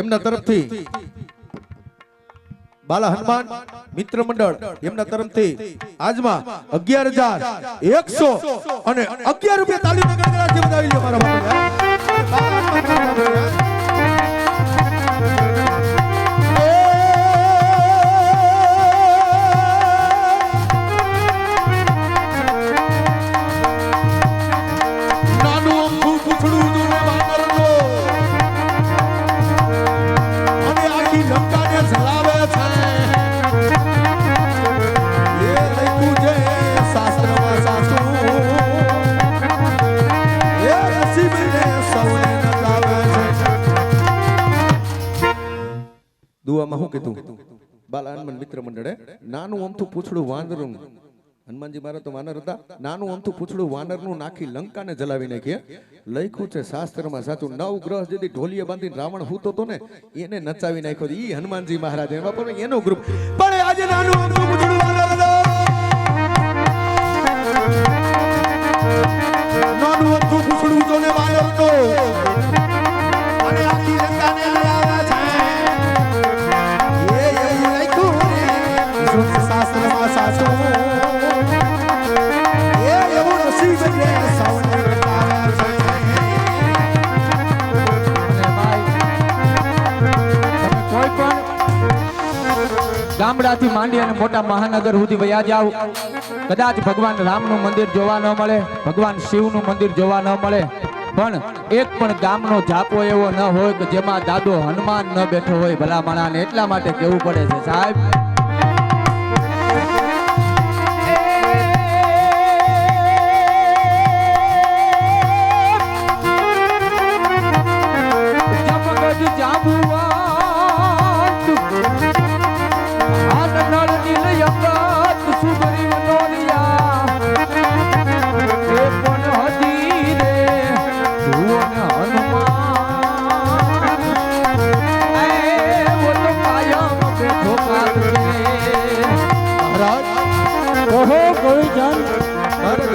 એમના તરફથી બાલા હનુમાન મિત્ર મંડળ એમના તરફથી આજમાં 11,100 અને 11 રૂપિયા તાલીમ ગણગણાટથી વધાવી લ્યો મારા બાપલિયા બાલા હનુમાન દુઆમાં હું કીધું બાલા હનુમાન મિત્ર મંડળે નાનું અમથું પૂછડું વાનરનું હનુમાનજી મહારાજ તો વાનર હતા નાનું અમથું પૂછડું વાનરનું નાખી લંકાને જલાવી નાખીએ લખ્યું છે શાસ્ત્રમાં સાચું 9 ગ્રહ જેથી ઢોલિયા બાંધીને રાવણ હૂતો તો ને એને નચાવી નાખ્યો ઈ હનુમાનજી મહારાજ એમાં પણ એનો ગ્રુપ પણ આજે નાનું અમથું પૂછડું વાનર નાનું અમથું પૂછડું તો ને વાનર તો અને આખી લંકાને શાસ્ત્રમાં સાચું એ એવું નસીબ છે સૌને કોઈ પણ ગામડાથી માંડી અને મોટા મહાનગર સુધી વયા જાવ કદાચ ભગવાન રામનું મંદિર જોવા ન મળે ભગવાન શિવનું મંદિર જોવા ન મળે પણ એક પણ ગામનો જાપો એવો ન હોય કે જેમાં દાદો હનુમાન ન બેઠો હોય ભલા માણાને એટલા માટે કહેવું પડે છે સાહેબ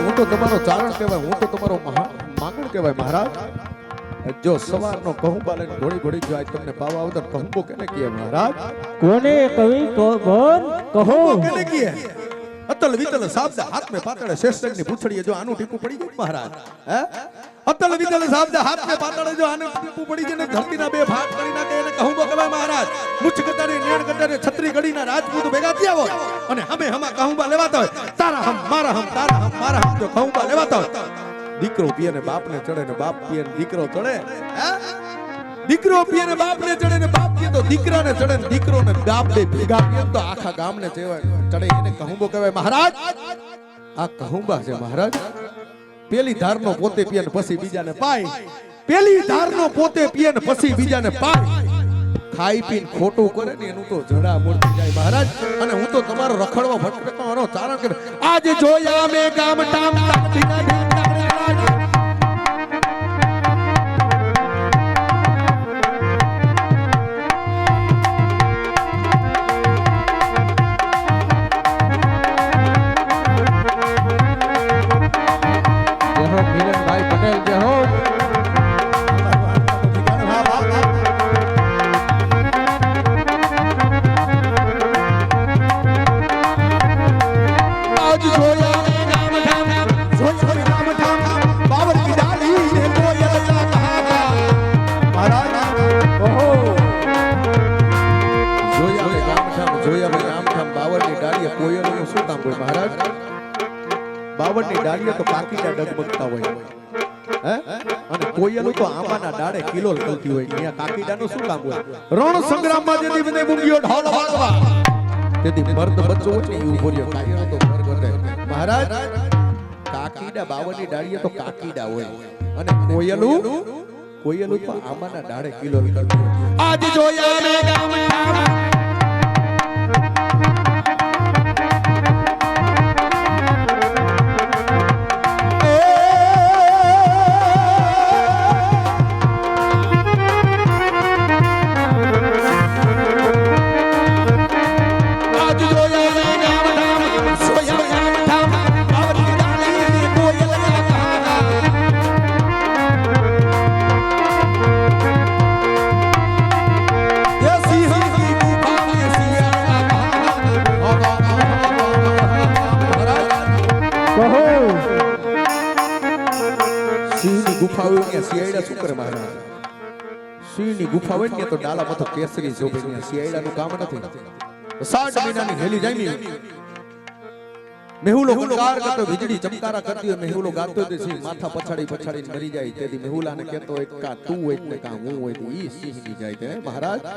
હું તો તમારો ચારણ કહેવાય હું તો તમારો માંગણ કહેવાય મહારાજ જો સવારનો કહુંબા લઈને ઘોડી ઘોડી જો આજ તમને પાવા આવતો કહુંબો કેને કહે મહારાજ કોને કવિ બોલ કહો કેને કહે અતલ વિતલ શાબ્દ હાથ में પાતળે શેષની પૂંછડીએ જો આનું ટીપું પડી જાય મહારાજ હે અતલ વિતલ શાબ્દ હાથ में પાતળે જો આનું ટીપું પડી જાય ને ધરતીના બે ભાગ કરી નાખે એને કહુંબો કહેવાય મહારાજ મુછ કટારી નેણ કટારી છત્રી ગડીના રાજપૂત ભેગા થયા હોય અને હમે હમા કહુંબા લેવાતા હોય તારા હમ મારા હમ તારા હમ મારા હમ જો કહુંબા લેવાતા હોય દીકરો પીએ ને બાપને ચડે ને બાપ પીએ ને દીકરો ચડે હે દીકરો પીએ ને બાપને ચડે ને બાપ પીએ તો દીકરાને ચડે ને દીકરો ને બાપ બે ભેગા પીએ તો આખા ગામને ચડે એને કહુંબો કહેવાય મહારાજ આ કહુંબા છે મહારાજ પેલી ધારનો પોતે પીએ ને પછી બીજાને પાય પેલી ધારનો પોતે પીએ ને પછી બીજાને પાય ખાઈ પીને ખોટું કરે ને એનું તો જડા મૂર્તિ જાય મહારાજ અને હું તો તમારો રખડવા ભટકવાનો ચારણ કરે આજ જોયા મે ગામ ટામ તાકતીના મિલનભાઈ પટેલ જે હો બાવળની ડાળીએ તો પાકીના ડગમગતા હોય હે અને કોયલું તો આંબાના ડાળે કિલોલ કરતી હોય અહીંયા કાકીડાનું શું કામ હોય રણ સંગ્રામમાં જેથી બધે મૂંગીઓ ઢોલ વાગવા તેથી મર્દ બચ્ચો હોય ને ઊભો રહ્યો કાયરો તો મર ગટે મહારાજ કાકીડા બાવળની ડાળીએ તો કાકીડા હોય અને કોયલું તો આંબાના ડાળે કિલોલ કરતી હોય આજ જોયા મે ગામ સિયાડા શું કરે મહારાજ સિંહની ગુફા હોય ને તો ડાલા મથક કેસરી શોભે ને સિયાડાનું કામ નથી 60 મહિનાની હેલી જામી મેહુલો ગણકાર કરતો વીજળી ચમકારા કરતી હોય મેહુલો ગાતો તે સિંહ માથા પછાડીને મરી જાય તેથી મેહુલાને કહેતો હોય કા તું હોય ને કા હું હોય તો ઈ સિંહ ની જાય તે મહારાજ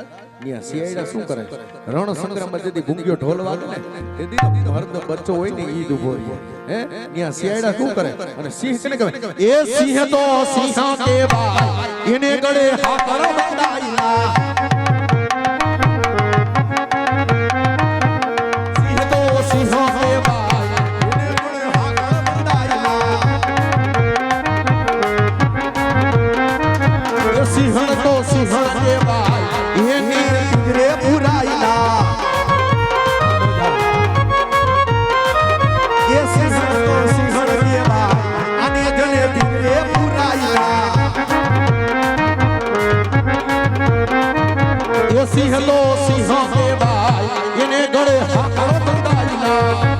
ન્યા સિયાડા શું કરે રણ સંગ્રામમાં જેથી ગુંગ્યો ઢોલ વાગે ને તેથી મર્દ બચ્ચો હોય ને ઈ ઉભો રહે હે ન્યા સિયાડા શું કરે અને સિંહ કેને કહેવાય એ સિંહ તો સિંહ કેવાય એને ગળે હાકર બંધાયેલા સિંહ તો સિંહ કેવાય એને ગળે હાકર બંધાયેલા સિંહ તો સિંહ કેવાય એની પિંજરે પુરાયેલા એ સિંહ તો સિંહ કેવાય અને ગળે પિંજરે પુરાયેલા એ સિંહ તો સિંહ કેવાય એને ગળે હાકર બંધાયેલા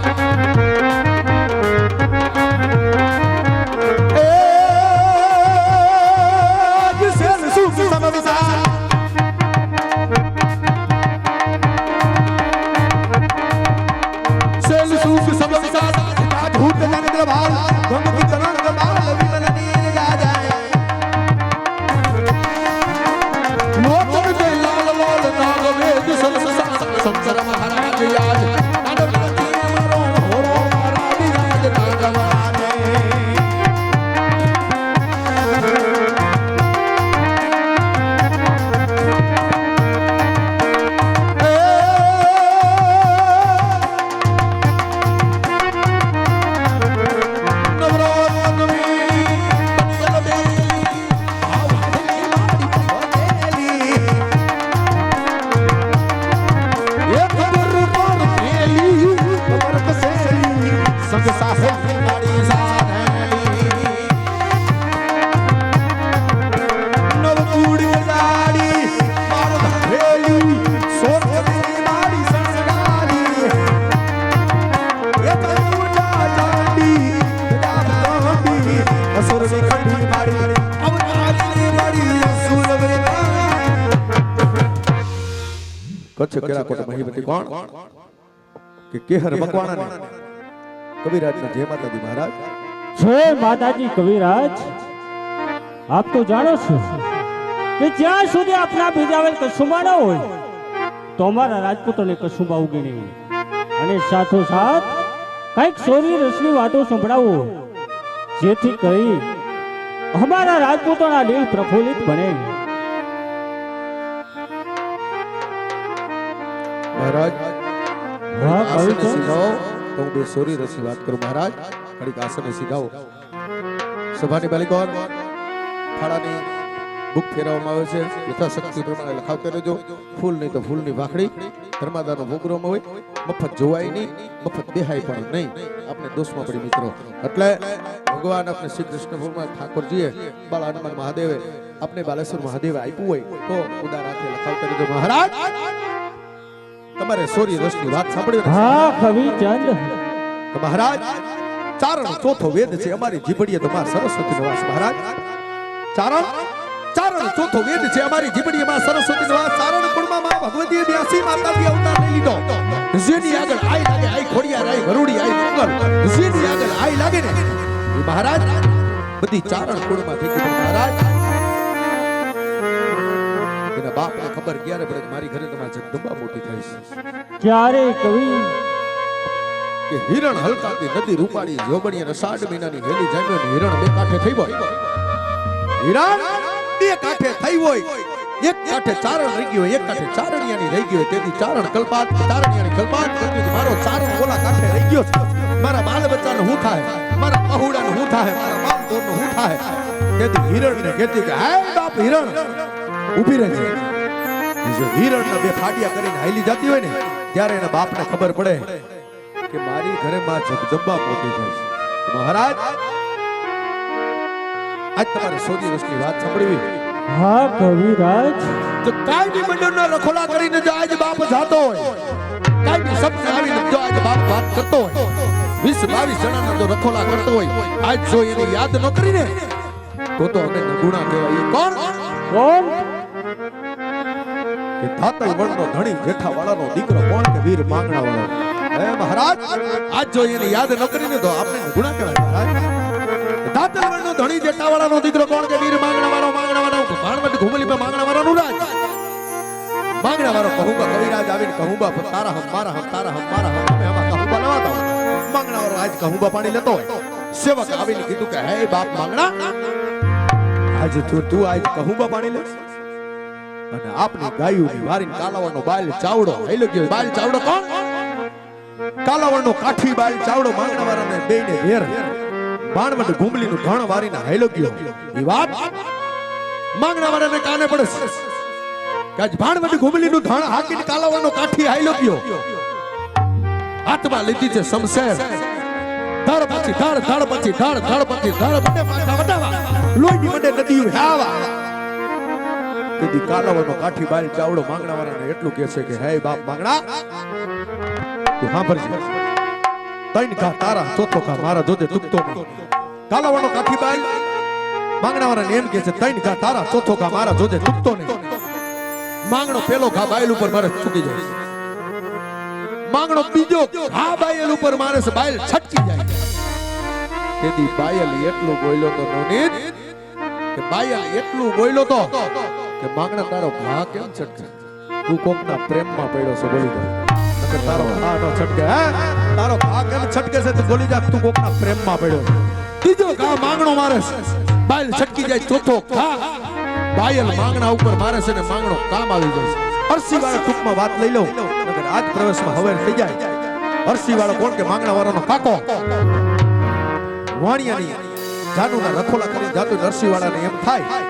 સંસાર મહારાજ યાદ કચ્છ કેરાકોટ મહીપતિ કોણ કે કેહર મકવાણા ને કવિરાજના જય માતાજી મહારાજ જય માતાજી કવિરાજ આપ તો જાણો છો કે જ્યાં સુધી આપના ભીજાવેલ કસુંબા ન હોય તો અમારા રાજપૂતોને કસુંબા ઉગી નહીં અને સાથોસાથ કંઈક સોરી રસની વાતો સંભળાવો જેથી કરી અમારા રાજપૂતોના દિલ પ્રફુલ્લિત બને મહારાજ હા આસને કવિ સીધાઓ તો હું બે સોરી રસની વાત કરું મહારાજ ઘડીક આસને સીધાઓ સભાની બાલિકો ફાળાની બુક ફેરવવામાં આવે છે યથાશક્તિ પ્રમાણે લખાવતા રહેજો ફૂલ નહીં તો ફૂલની વાખડી ધર્માદાનો પ્રોગ્રામ હોય મફત જોવાય નહીં મફત દેહાય પણ નહીં આપણે દોષમાં પડી મિત્રો એટલે ભગવાન આપણે શ્રી કૃષ્ણ ભગવાન ઠાકોરજીએ બાળ હનુમાન મહાદેવે આપણે બાલેશ્વર મહાદેવે આપ્યું હોય તો ઉદાર હાથે લખાવતા રહેજો મહારાજ તમારે સોરી રસની વાત સાંભળી હા કવિ ચંદ તો મહારાજ ચારણ ચોથો વેદ છે અમારી જીભડીએ તો માં સરસ્વતી વાસ મહારાજ ચારણ ચોથો વેદ છે અમારી જીભડીએ માં સરસ્વતી વાસ ચારણ કુળમાં માં ભગવતી 82 માતાજી અવતાર લઈ લીધો જેની આગળ આઈ લાગે આઈ ખોડિયાર આઈ ગરુડી આઈ મોગલ જેની આગળ આઈ લાગે ને એ મહારાજ બધી ચારણ કુળમાં થઈ ગઈ મહારાજ એના બાપને ખબર ક્યારે પડે કે મારી ઘરે તમારી જગદંબા મોટી થઈ છે ક્યારે કવિ કે હિરણ હલકાતી નદી રૂપાળી જોબણી અને 60 મહિનાની વેલી જામ્યો ને હિરણ બે કાંઠે થઈ હોય હિરણ બે કાંઠે થઈ હોય એક કાંઠે ચારણ રહી ગયો એક કાંઠે ચારણિયાની રહી ગયો તેથી ચારણ કલ્પાત ચારણિયાની કલ્પાત કરતી કે મારો ચારણ ઓલા કાંઠે રહી ગયો છે મારા બાલ બચ્ચાને હું થાય મારા પહોળાને હું થાય મારા બાલ દોરને હું થાય તેથી હિરણને કહેતી કે હે બાપ હિરણ ઊભી રહેજે જો હિરણના બે ફાડિયા કરીને હાલી જતી હોય ને ત્યારે એના બાપને ખબર પડે કે મારી ઘરે માં જગદંબા મોટી થાય છે મહારાજ આજ તમારે સોજી રસની વાત સાંભળવી હા કવિરાજ તો કાયમી મંડળનો રખોલા કરીને જો આજ બાપ જાતો હોય કાયમી સપને આવીને જો આજ બાપ વાત કરતો હોય 20-22 જણાના જો રખોલા કરતો હોય આજ જો એને યાદ ન કરીને તો અમે નગુણા કહેવાય કોણ કે ધાતલ વણનો ધણી જેઠાવાળાનો દીકરો કોણ કે વીર માંગણાવાળો હે મહારાજ આજ જો એને યાદ ન કરીને તો આપણે ગુના કહેવાય મહારાજ ધાતલ વણનો ધણી જેઠાવાળાનો દીકરો કોણ કે વીર માંગણાવાળો ભાણવટ ઘુમલીમાં માંગણાવાળાનું રાજ માંગણાવાળો કહુંબા કવિરાજ આવીને કહુંબા તારા હમ મારા હમ તારા હમ મારા હમ અમે આમાં કહુંબા લવાતા માંગણાવાળો આજ કહુંબા પાણી લેતો હોય સેવક આવીને કીધું કે હે બાપ માંગણા આજ તું આજ કહુંબા પાણી લે અને આપની ગાયુની વારીને કાલાવડનો બાલ ચાવડો હેલો ગયો બાલ ચાવડો કોણ કાલાવડનો કાઠી બાલ ચાવડો માંગણાવાળાને બેને ભેર ભાણવટ ઘુમલીનું ધણ વારીને હેલો ગયો ઈ વાત માંગણાવાળાને કાને પડે કે આજ ભાણવટ ઘુમલીનું ધણ હાકીને કાલાવડનો કાઠી હાઈલો ગયો હાથમાં લીધી છે શમશેર ધડ પછી ધડ ધડ પછી ધડ ધડ પછી ધડ બડે માથા વટાવા લોહીની બડે નદીઓ હાવા તેથી કાલાવડનો કાઠી બાલ ચાવડો માંગણાવાળાને એટલું કહે છે કે હે બાપ માંગણા તું સાંભળજે તૈન કા તારા ચોથો કા મારા જોજે ચૂકતો નહીં કાલાવડનો કાઠી બાલ માંગણાવાળાને એમ કહે છે તૈન કા તારા ચોથો કા મારા જોજે ચૂકતો નહીં માંગણો પેલો ઘા બાયલ ઉપર મારે ચૂકી જાય માંગણો બીજો ઘા બાયલ ઉપર મારે છે બાયલ છટકી જાય તેથી બાયલ એટલું બોલ્યો તો નોનીત કે બાયલ એટલું બોલ્યો તો કે માંગણા તારો ઘા કેમ છટકે તું કોકના પ્રેમમાં પડ્યો છે બોલી જા નકર તારો ઘા નો છટકે હે તારો ઘા કેમ છટકે છે તું બોલી જા તું કોકના પ્રેમમાં પડ્યો છે ત્રીજો ઘા માંગણો મારે છે બાયલ છટકી જાય ચોથો ઘા બાયલ માંગણા ઉપર મારે છે ને માંગણો કામ આવી જાય છે અરસી વાળા ટૂંકમાં વાત લઈ લઉં નકર આજ પ્રવેશમાં હવેર થઈ જાય અરસી વાળો કોણ કે માંગણા વાળાનો કાકો વાણિયાની જાનુના રખોલા કરી જાતું અરસી વાળાને એમ થાય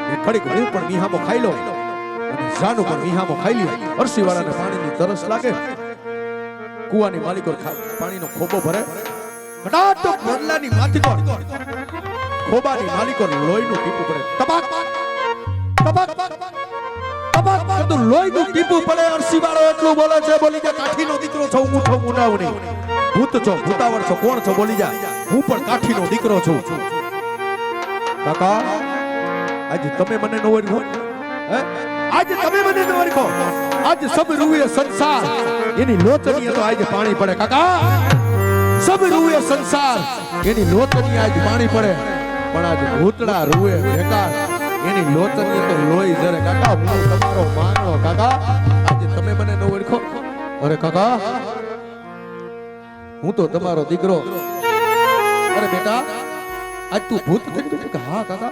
કે ખડીક હું પણ મીહામો ખાઈ લઉં અને જાનુ પણ મીહામો ખાઈ લ્યો અરસી વાળાને પાણીની તરસ લાગે કુવાની માલિકો પાણીનો ખોબો ભરે કડાટ બદલાની માથી તો ખોબાની માલિકો લોહીનું ટીપું પડે તબાક તબાક તબાક તો લોહીનું ટીપું પડે અરસી વાળો એટલું બોલે છે બોલી જા કાઠીનો દીકરો છો હું છો મુનાવણી ભૂત છો ભૂતાવર છો કોણ છો બોલી જા હું પણ કાઠીનો દીકરો છું કાકા આજે તમે મને નો ઓળખો હે આજે તમે મને ન ઓળખો આજ સબ રૂએ સંસાર એની લોચની તો આજે પાણી પડે કાકા સબ રૂએ સંસાર એની લોચની આજ પાણી પડે પણ આજ ભૂતડા રૂએ બેકાર એની લોચની તો લોહી જરે કાકા હું તમારો માનવો કાકા આજે તમે મને ન ઓળખો અરે કાકા હું તો તમારો દીકરો અરે બેટા આજ તું ભૂત થઈ ગયું કે હા કાકા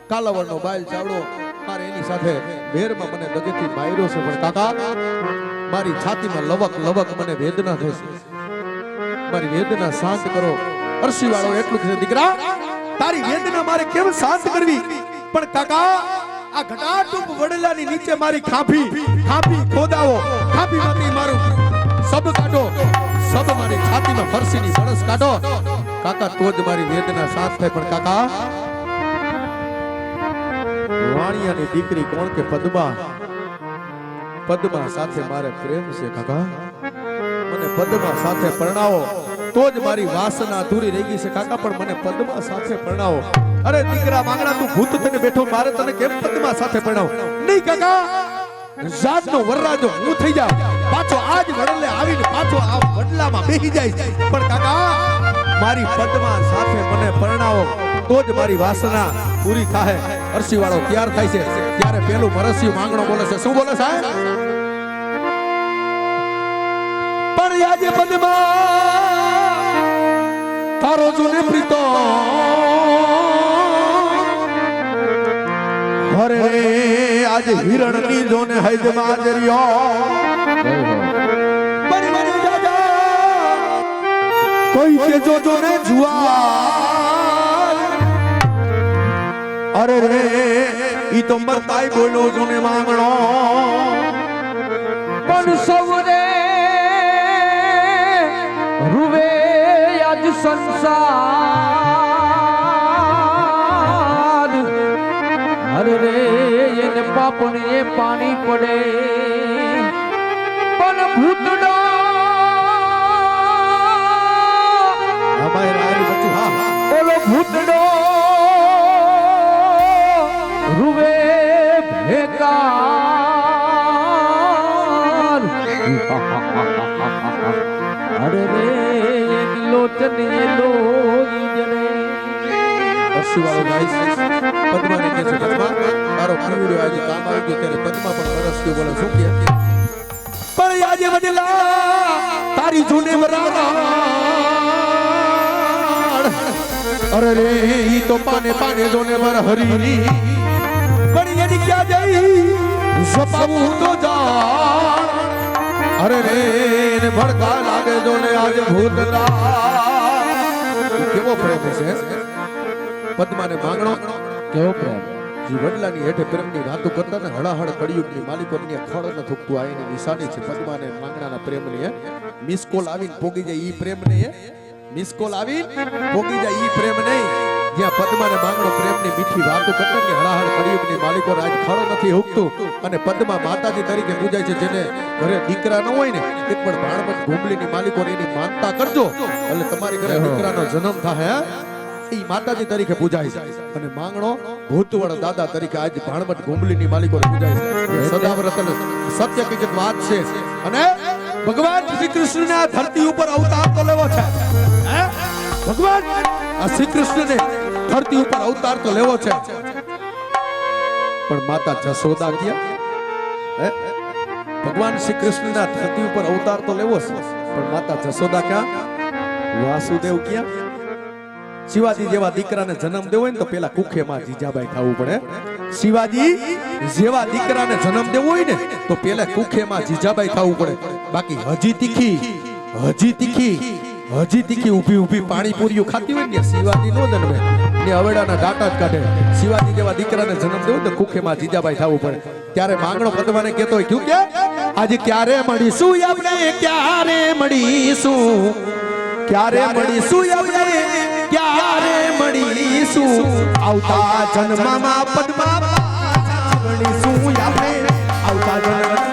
કાલાવડનો બાલ ચાવડો મારે એની સાથે વેરમાં મને દગેથી માર્યો છે પણ કાકા મારી છાતીમાં લવક લવક મને વેદના થઈ છે મારી વેદના શાંત કરો અરસી વાળો એટલું છે દીકરા તારી વેદના મારે કેમ શાંત કરવી પણ કાકા આ ઘટાટુપ વડલાની નીચે મારી ખાંભી ખોદાવો ખાંભીમાંથી મારું સબ કાઢો સબ મારી છાતીમાં ફરસીની બળસ કાઢો કાકા તો જ મારી વેદના શાંત થાય પણ કાકા વાણિયાની દીકરી કોણ કે પદ્મા સાથે મારે પ્રેમ છે કાકા મને પદ્મા સાથે પરણાવો તો જ મારી વાસના અધૂરી રહી ગઈ છે કાકા પણ મને પદ્મા સાથે પરણાવો અરે દીકરા માંગણા તું ભૂત થઈને બેઠો મારે તને કેમ પદ્મા સાથે પરણાવો નહીં કાકા જાતનો વરરાજો હું થઈ જાઉં પાછો આજ વડલે આવીને પાછો આ વડલામાં બેસી જાય પણ કાકા મારી પદ્મા સાથે મને પરણાવો તો જ મારી વાસના પૂરી થાય અરસી વાળો તૈયાર થાય છે ત્યારે પેલું મરસિયું માંગણો બોલે છે શું બોલે સાહેબ પણ આજે પદ્મા તારો જોને પ્રીતો હરે આજે હિરણની જોને હૈદમાં જરિયો બરી બરી જાજા કોઈ કે જો ને જુઆ અરે રે ઈ તો મરતાય બોલો જોને માંગણો પણ સૌરે રૂવે આજ સંસાર અરે રે એને પાપને એ પાણી પડે પણ ભૂતડા અમાય રારી બચ્ચું હા ઓલો ભૂતડો રૂવે ભેકાર અરે રે લોચની લોહી જરે અરસી વાળો ગાઈસ પદ્માને કહે છે પદ્મા તારો કુવડ્યો આજે કામ આવી ગયો ત્યારે પદ્મા પણ વરસ્યો બોલે શું કે પણ આજે બદલા તારી જૂને વરાળ અરે રે ઈ તો પાને જોને બર હરી પણ એની ક્યાં જઈ સપાવું તો જાણ અરે રે ને ભડકા લાગે જોને આજે ભૂતલા કેવો પ્રેમ છે પદ્માને માંગણો કેવો પ્રેમ જીવડલાની હેઠે પ્રેમની વાતો કરતા ને હળાહળ કળિયુગની માલિકોની ખડ ન થૂકતું આ એની નિશાની છે પદ્માને માંગણાના પ્રેમની મિસ કોલ આવીને પોગી જાય ઈ પ્રેમ નહીં મિસ કોલ આવીને પોગી જાય ઈ પ્રેમ નહીં જ્યાં પદ્માને માંગણો પ્રેમની મીઠી વાતો કરતા ને હળાહળ કળિયુગની માલિકો આજ ખડો નથી હુકતું અને પદ્મા માતાજી તરીકે પૂજાય છે જેને ઘરે દીકરા ન હોય ને એક પણ ભાણવત ઘુમલીની માલિકો એની માનતા કરજો એટલે તમારી ઘરે દીકરાનો જન્મ થાય ઈ માતાજી તરીકે પૂજાય છે અને માંગણો ભૂતવડ દાદા તરીકે આજ ભાણવટ ઘુમલીની માલિકો પૂજાય છે સદાવ્રત સત્ય હકીકત વાત છે અને ભગવાન શ્રી કૃષ્ણને આ ધરતી ઉપર અવતાર તો લેવો છે હે ભગવાન આ શ્રી કૃષ્ણને ધરતી ઉપર અવતાર તો લેવો છે પણ માતા જશોદા ક્યાં હે ભગવાન શ્રી કૃષ્ણના ધરતી ઉપર અવતાર તો લેવો છે પણ માતા જશોદા ક્યાં વાસુદેવ ક્યાં શિવાજી જેવા દીકરાને જન્મ દેવો હોય ને તો પેલા કુખેમાં જીજાબાઈ થવું પડે શિવાજી જેવા દીકરાને જન્મ દેવો હોય ને તો પેલા કુખેમાં જીજાબાઈ થવું પડે બાકી હજી તીખી ઊભી પાણીપુરીઓ ખાતી હોય ને શિવાજી નો જન્મે ને અવેડાના ડાટા જ કાઢે શિવાજી જેવા દીકરાને જન્મ દેવો તો કુખેમાં જીજાબાઈ થવું પડે ત્યારે માંગણો પદ્માને કહેતો હોય ક્યું કે આજે ક્યારે મળીશું આપણે ક્યારે મળીશું આવતા જન્મમાં પદ્મા મળીશું આપણે આવતા જન્મ